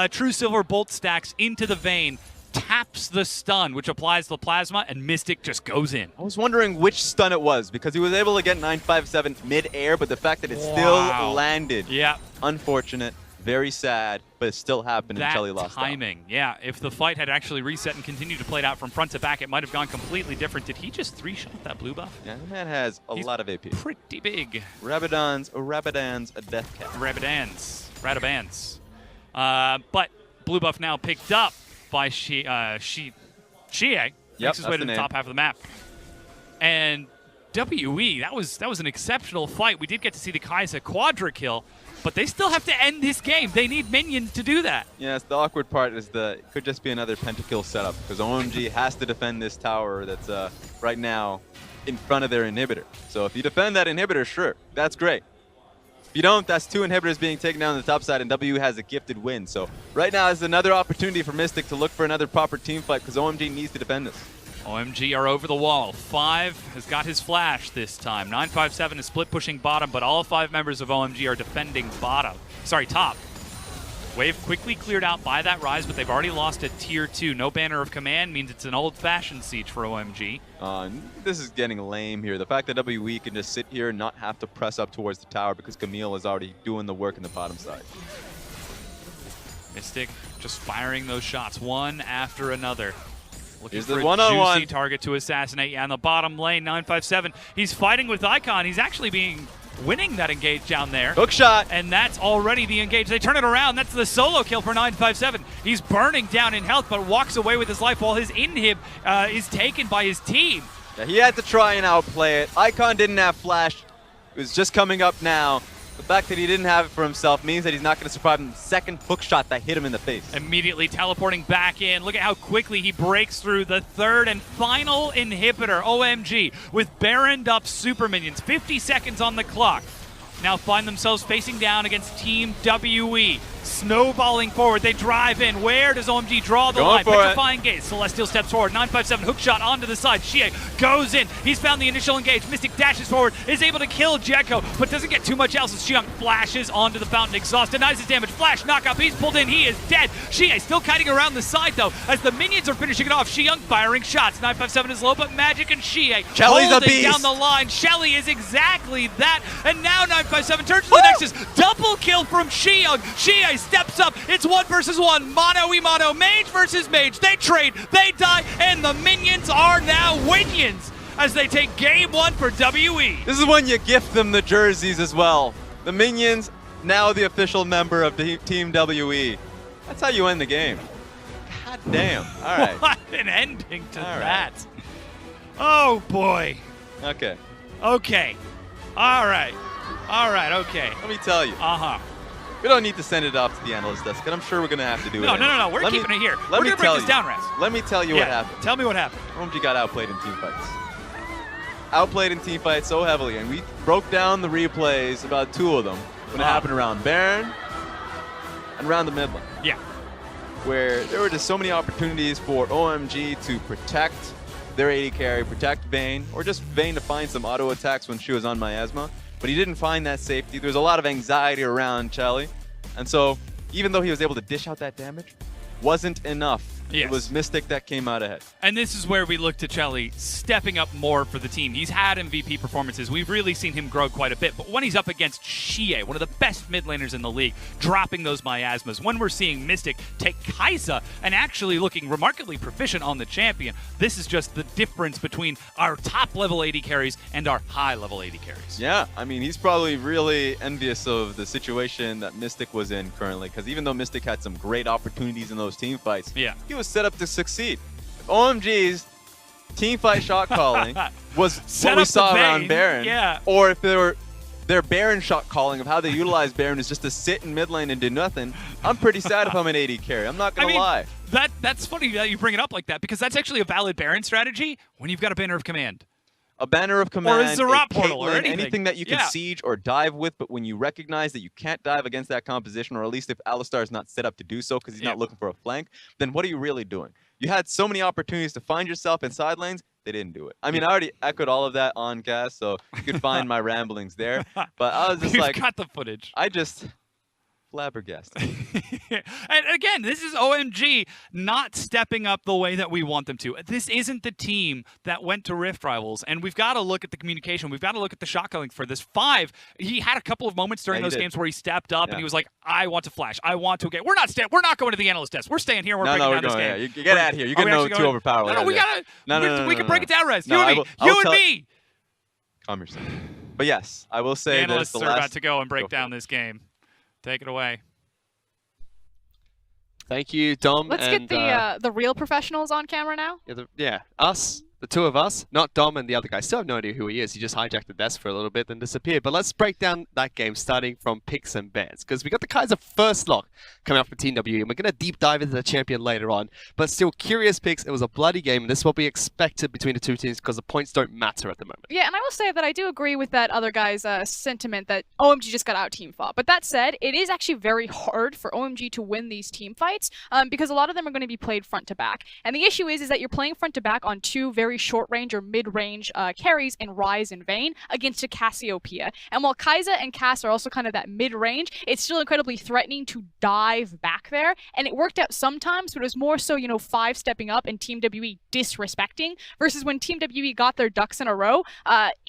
True Silver Bolt stacks into the Vayne, taps the stun, which applies the plasma, and Mystic just goes in. I was wondering which stun it was, because he was able to get 957 mid-air, but the fact that it still landed. Yeah. Unfortunate, very sad, but it still happened and Chelly lost timing, out. Yeah. If the fight had actually reset and continued to play it out from front to back, it might have gone completely different. Did he just 3-shot that blue buff? Yeah, the man has a lot of AP. Pretty big. Rabadans, a death cap. Radabans. But blue buff now picked up by Shie. Makes his way to the top half of the map. And WE, that was an exceptional fight. We did get to see the Kai'Sa quadra kill, but they still have to end this game. They need minions to do that. Yes, the awkward part is it could just be another pentakill setup, because OMG has to defend this tower that's right now in front of their inhibitor. So if you defend that inhibitor, sure, that's great. If you don't, that's 2 inhibitors being taken down on the top side, and W has a gifted win. So right now is another opportunity for Mystic to look for another proper team fight, because OMG needs to defend this. OMG are over the wall. 5 has got his flash this time. 957 is split pushing bottom, but all 5 members of OMG are defending top. Wave quickly cleared out by that Rise, but they've already lost a tier 2. No banner of command means it's an old-fashioned siege for OMG. This is getting lame here. The fact that WE can just sit here and not have to press up towards the tower because Camille is already doing the work in the bottom side. Mystic just firing those shots one after another. Looking Here's for the a one-on-one juicy target to assassinate. Yeah, on the bottom lane, 957. He's fighting with Icon. He's actually winning that engage down there. Hook shot. And that's already the engage. They turn it around. That's the solo kill for 957. He's burning down in health, but walks away with his life while his inhib is taken by his team. Yeah, he had to try and outplay it. Icon didn't have flash. It was just coming up now. The fact that he didn't have it for himself means that he's not going to survive the second hook shot that hit him in the face. Immediately teleporting back in. Look at how quickly he breaks through the 3rd and final inhibitor, OMG, with Baroned up super minions. 50 seconds on the clock. Now find themselves facing down against Team WE. Snowballing forward, they drive in. Where does OMG draw the line? Petrifying Gaze. Celestial steps forward. 957 hook shot onto the side. Shie goes in. He's found the initial engage. Mystic dashes forward, is able to kill Jekko, but doesn't get too much else as Xiang flashes onto the fountain. Exhaust denies his damage. Flash knockup. He's pulled in. He is dead. Shie still kiting around the side though as the minions are finishing it off. Xiang firing shots. 957 is low, but Magic and Shie Chelly's a beast. down the line. Shelly is exactly that. And now 957 turns to the Nexus. Double kill from Xiang. Xie steps up. It's 1 versus 1. Mono-e-mono. Mage versus mage. They trade. They die. And the minions are now winions as they take game 1 for WE. This is when you gift them the jerseys as well. The minions, now the official member of Team WE. That's how you end the game. God damn. All right. What an ending to that. Oh, boy. Okay. Okay. All right. All right, okay. Let me tell you. Uh-huh. We don't need to send it off to the analyst desk, because I'm sure we're going to have to do it. No. We're keeping it here. We're going to break this down, Raz. Let me tell you what happened. Tell me what happened. OMG got outplayed in team fights. Outplayed in team fights so heavily, and we broke down the replays, about 2 of them, when it happened around Baron and around the mid lane. Yeah. Where there were just so many opportunities for OMG to protect their AD carry, protect Vayne, or just Vayne to find some auto attacks when she was on Miasma. But he didn't find that safety. There was a lot of anxiety around Chelly. And so, even though he was able to dish out that damage, wasn't enough. Yes. It was Mystic that came out ahead. And this is where we look to Chelly stepping up more for the team. He's had MVP performances. We've really seen him grow quite a bit. But when he's up against Xie, one of the best mid laners in the league, dropping those miasmas, when we're seeing Mystic take Kai'Sa and actually looking remarkably proficient on the champion, this is just the difference between our top-level AD carries and our high-level AD carries. Yeah, I mean, he's probably really envious of the situation that Mystic was in currently, because even though Mystic had some great opportunities in those team fights, he was set up to succeed. If OMG's team fight shot calling was what we saw around Baron, or if their Baron shot calling of how they utilize Baron is just to sit in mid lane and do nothing, I'm pretty sad if I'm an AD carry. I'm not going to lie. That's funny that you bring it up like that, because that's actually a valid Baron strategy when you've got a banner of command. A banner of command, or a Zerat portal, Caitlyn, or anything that you can siege or dive with, but when you recognize that you can't dive against that composition, or at least if Alistar is not set up to do so because he's not looking for a flank, then what are you really doing? You had so many opportunities to find yourself in side lanes, they didn't do it. I mean, I already echoed all of that on cast, so you could find my ramblings there. But I was just like, got the footage. I just flabbergasted. And again, this is OMG not stepping up the way that we want them to. This isn't the team that went to Rift Rivals, and we've got to look at the communication. We've got to look at the shot calling for this. 5, he had a couple of moments during those games where he stepped up and he was like, I want to flash. I want to get. We're not going to the analyst desk. We're staying here. We're breaking down this game. You get out of here. You're going to too overpowered. No, we got to. We can break it down, Rez. You and me. Calm yourself. But yes, I will say the analysts are about to go and break down this game. Take it away. Thank you, Dom. Let's get the real professionals on camera now. Yeah, us. The 2 of us, not Dom and the other guy. Still have no idea who he is. He just hijacked the desk for a little bit and disappeared. But let's break down that game starting from picks and bans. Because we got the Kai'Sa first lock coming up for Team W. And we're going to deep dive into the champion later on. But still, curious picks. It was a bloody game. And this is what we expected between the 2 teams because the points don't matter at the moment. Yeah, and I will say that I do agree with that other guy's sentiment that OMG just got out team fought. But that said, it is actually very hard for OMG to win these team fights because a lot of them are going to be played front to back. And the issue is that you're playing front to back on 2 very short range or mid-range carries in Ryze and Vayne against a Cassiopeia. And while Kai'Sa and Cass are also kind of that mid-range, it's still incredibly threatening to dive back there. And it worked out sometimes, but it was more so, 5 stepping up and Team WE disrespecting, versus when Team WE got their ducks in a row,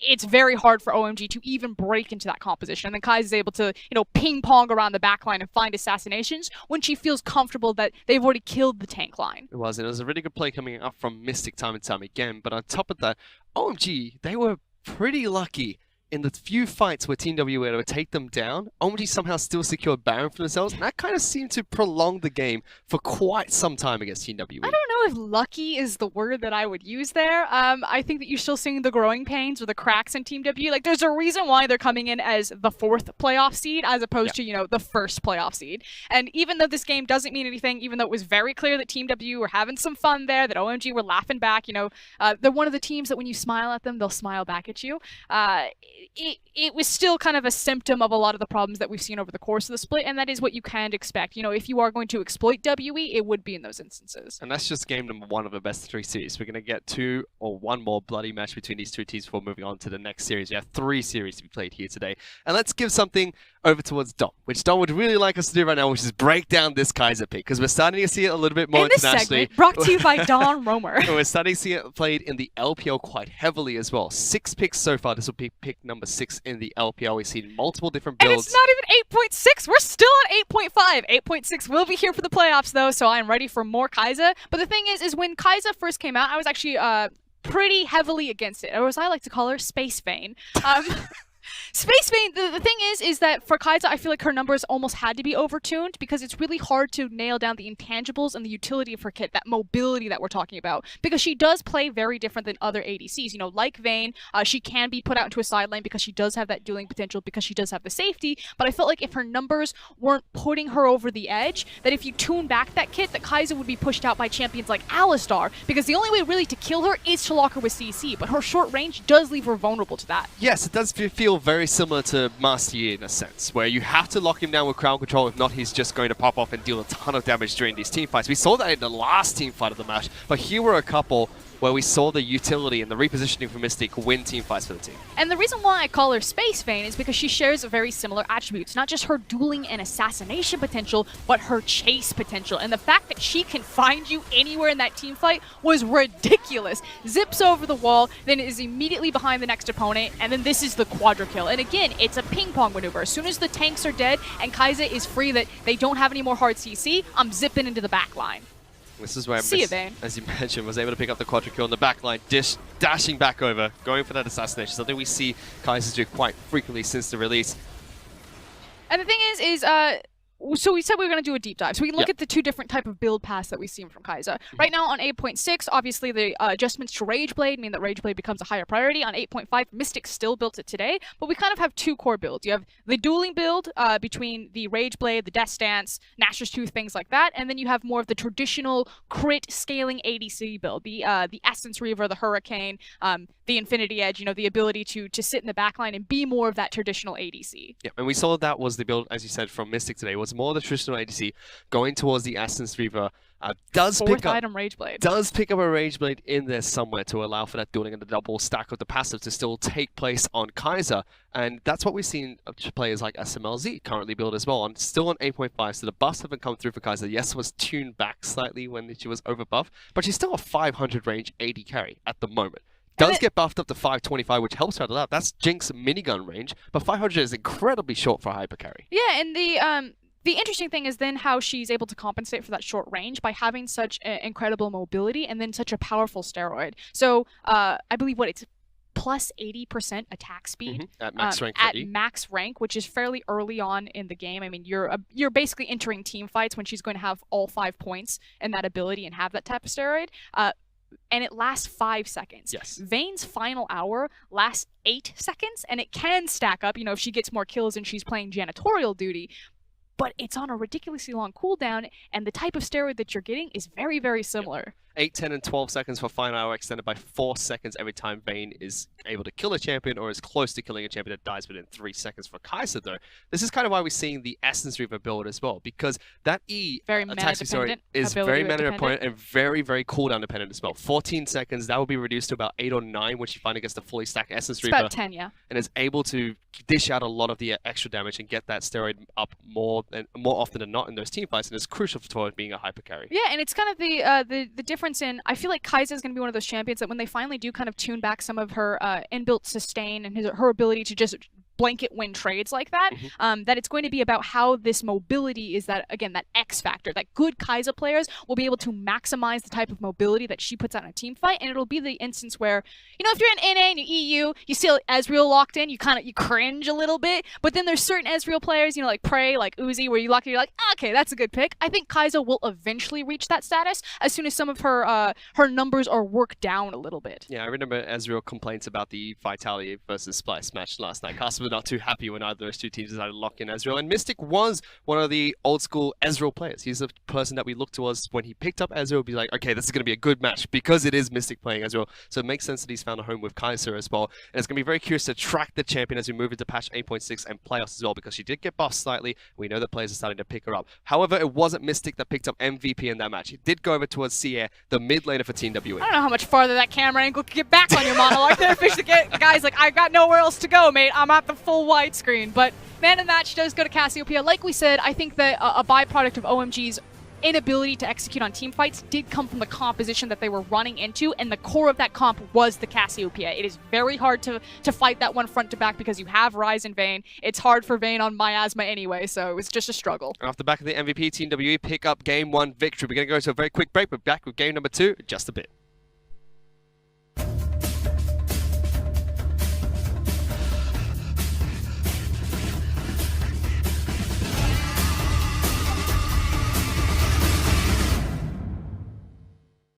it's very hard for OMG to even break into that composition. And then Kai'Sa is able to, ping-pong around the backline and find assassinations when she feels comfortable that they've already killed the tank line. It was, and it was a really good play coming up from Mystic time and time again. But on top of that, OMG, they were pretty lucky in the few fights where Team W were able to take them down. OMG somehow still secured Baron for themselves, and that kind of seemed to prolong the game for quite some time against Team W. I don't know if lucky is the word that I would use there. I think that you're still seeing the growing pains or the cracks in Team W. Like, there's a reason why they're coming in as the 4th playoff seed as opposed to, the 1st playoff seed. And even though this game doesn't mean anything, even though it was very clear that Team W were having some fun there, that OMG were laughing back, they're one of the teams that when you smile at them, they'll smile back at you. It was still kind of a symptom of a lot of the problems that we've seen over the course of the split, and that is what you can expect. If you are going to exploit WE, it would be in those instances. And that's just game number 1 of a best of 3 series. We're going to get 2 or 1 more bloody match between these 2 teams before moving on to the next series. We have 3 series to be played here today. And let's give something over towards Dom, which Dom would really like us to do right now, which is break down this Kaiser pick, because we're starting to see it a little bit more in this internationally. segment, brought to you by Don Romer. We're starting to see it played in the LPL quite heavily as well. 6 picks so far. This will be pick number 6 in the LPL. We've seen multiple different builds. And it's not even 8.6. We're still at 8.5. 8.6 will be here for the playoffs, though, so I'm ready for more Kaiser. But the thing is when Kaiser first came out, I was actually pretty heavily against it, or as I like to call her, Space Vane. Space Vane, the thing is that for Kaiser, I feel like her numbers almost had to be overtuned because it's really hard to nail down the intangibles and the utility of her kit, that mobility that we're talking about. Because she does play very different than other ADCs. You know, like Vayne, she can be put out into a side lane because she does have that dueling potential, because she does have the safety. But I felt like if her numbers weren't putting her over the edge, that if you tune back that kit, that Kaiser would be pushed out by champions like Alistar. Because the only way really to kill her is to lock her with CC. But her short range does leave her vulnerable to that. Yes, it does feel very similar to Master Yi in a sense, where you have to lock him down with crowd control. If not, he's just going to pop off and deal a ton of damage during these team fights. We saw that in the last team fight of the match, but here were a couple where we saw the utility and the repositioning for Mystic win team fights for the team. And the reason why I call her Space Vayne is because she shares very similar attributes. Not just her dueling and assassination potential, but her chase potential. And the fact that she can find you anywhere in that team fight was ridiculous. Zips over the wall, then is immediately behind the next opponent, and then this is the quadra kill. And again, it's a ping pong maneuver. As soon as the tanks are dead and Kaiser is free, that they don't have any more hard CC, I'm zipping into the back line. This is where Vayne, as you mentioned, was able to pick up the quadra kill in the back line, dashing back over, going for that assassination. Something we see Kaiser do quite frequently since the release. And the thing is so we said we were going to do a deep dive. So we can look at the two different type of build paths that we've seen from Kaiser. Right now on 8.6, obviously the adjustments to Rageblade mean that Rageblade becomes a higher priority. On 8.5, Mystic still built it today, but we kind of have two core builds. You have the dueling build between the Rageblade, the Death Stance, Nashor's Tooth, things like that, and then you have more of the traditional crit scaling ADC build, the Essence Reaver, the Hurricane, the Infinity Edge, you know, the ability to sit in the backline and be more of that traditional ADC. Yeah, and we saw that was the build, as you said, from Mystic today. It was more the traditional ADC going towards the Essence Reaver. Does pick up a Rageblade in there somewhere to allow for that dueling and the double stack of the passive to still take place on Kaiser. And that's what we've seen of players like SMLZ currently build as well. Still on 8.5, so the buffs haven't come through for Kaiser. Yes, was tuned back slightly when she was over buff, but she's still a 500 range AD carry at the moment. Does get buffed up to 525, which helps her out a lot. That's Jinx's minigun range, but 500 is incredibly short for a hyper carry. Yeah, and the interesting thing is then how she's able to compensate for that short range by having such incredible mobility and then such a powerful steroid. So I believe it's plus 80% attack speed at max rank. Max rank, which is fairly early on in the game. I mean, you're basically entering team fights when she's going to have all 5 points and that ability and have that type of steroid. And it lasts 5 seconds. Yes. Vayne's final hour lasts 8 seconds, and it can stack up, you know, if she gets more kills and she's playing janitorial duty. But it's on a ridiculously long cooldown, and the type of steroid that you're getting is very, very similar. 8, 10, and 12 seconds for final hour, extended by 4 seconds every time Vayne is able to kill a champion or is close to killing a champion that dies within 3 seconds for Kaiser, though. This is kind of why we're seeing the Essence Reaver build as well, because that attack steroid is very mana dependent and very, very cooldown dependent as well. 14 seconds, that will be reduced to about 8 or 9 when she finally gets the fully stacked Essence Reaver. About 10, yeah. And is able to dish out a lot of the extra damage and get that steroid up more often than not in those team fights, and it's crucial for it being a hyper carry. Yeah, and it's kind of the difference in, I feel like Kaiser is going to be one of those champions that when they finally do kind of tune back some of her inbuilt sustain and her ability to just blanket win trades like that, that it's going to be about how this mobility is that, again, that X factor, that good Kaiser players will be able to maximize the type of mobility that she puts out in a team fight, and it'll be the instance where, you know, if you're in NA and you EU, you see Ezreal locked in, you cringe a little bit, but then there's certain Ezreal players, you know, like Prey, like Uzi, where you lock in, you're like, okay, that's a good pick. I think Kaiser will eventually reach that status as soon as some of her numbers are worked down a little bit. Yeah, I remember Ezreal complaints about the Vitality versus Splice match last night. Casper was not too happy when either of those two teams decided to lock in Ezreal, and Mystic was one of the old school Ezreal players. He's the person that we look towards when he picked up Ezreal, be like, okay, this is going to be a good match because it is Mystic playing Ezreal, so it makes sense that he's found a home with Kaiser as well, and it's going to be very curious to track the champion as we move into patch 8.6 and playoffs as well, because she did get buffed slightly. We know that players are starting to pick her up. However, it wasn't Mystic that picked up MVP in that match. It did go over towards Sierra, the mid laner for Team WE. I don't know how much farther that camera angle could get back on your monologue there, Fish. The guy's like, I got nowhere else to go, mate. I'm at the full widescreen. But man of the match does go to Cassiopeia. Like we said, I think that a byproduct of OMG's inability to execute on team fights did come from the composition that they were running into, and the core of that comp was the Cassiopeia. It is very hard to fight that one front to back because you have Ryze and Vayne. It's hard for Vayne on Miasma anyway, so it was just a struggle. And off the back of the MVP, Team WE pick up Game 1 victory. We're going to go to a very quick break. We're back with Game number 2 in just a bit.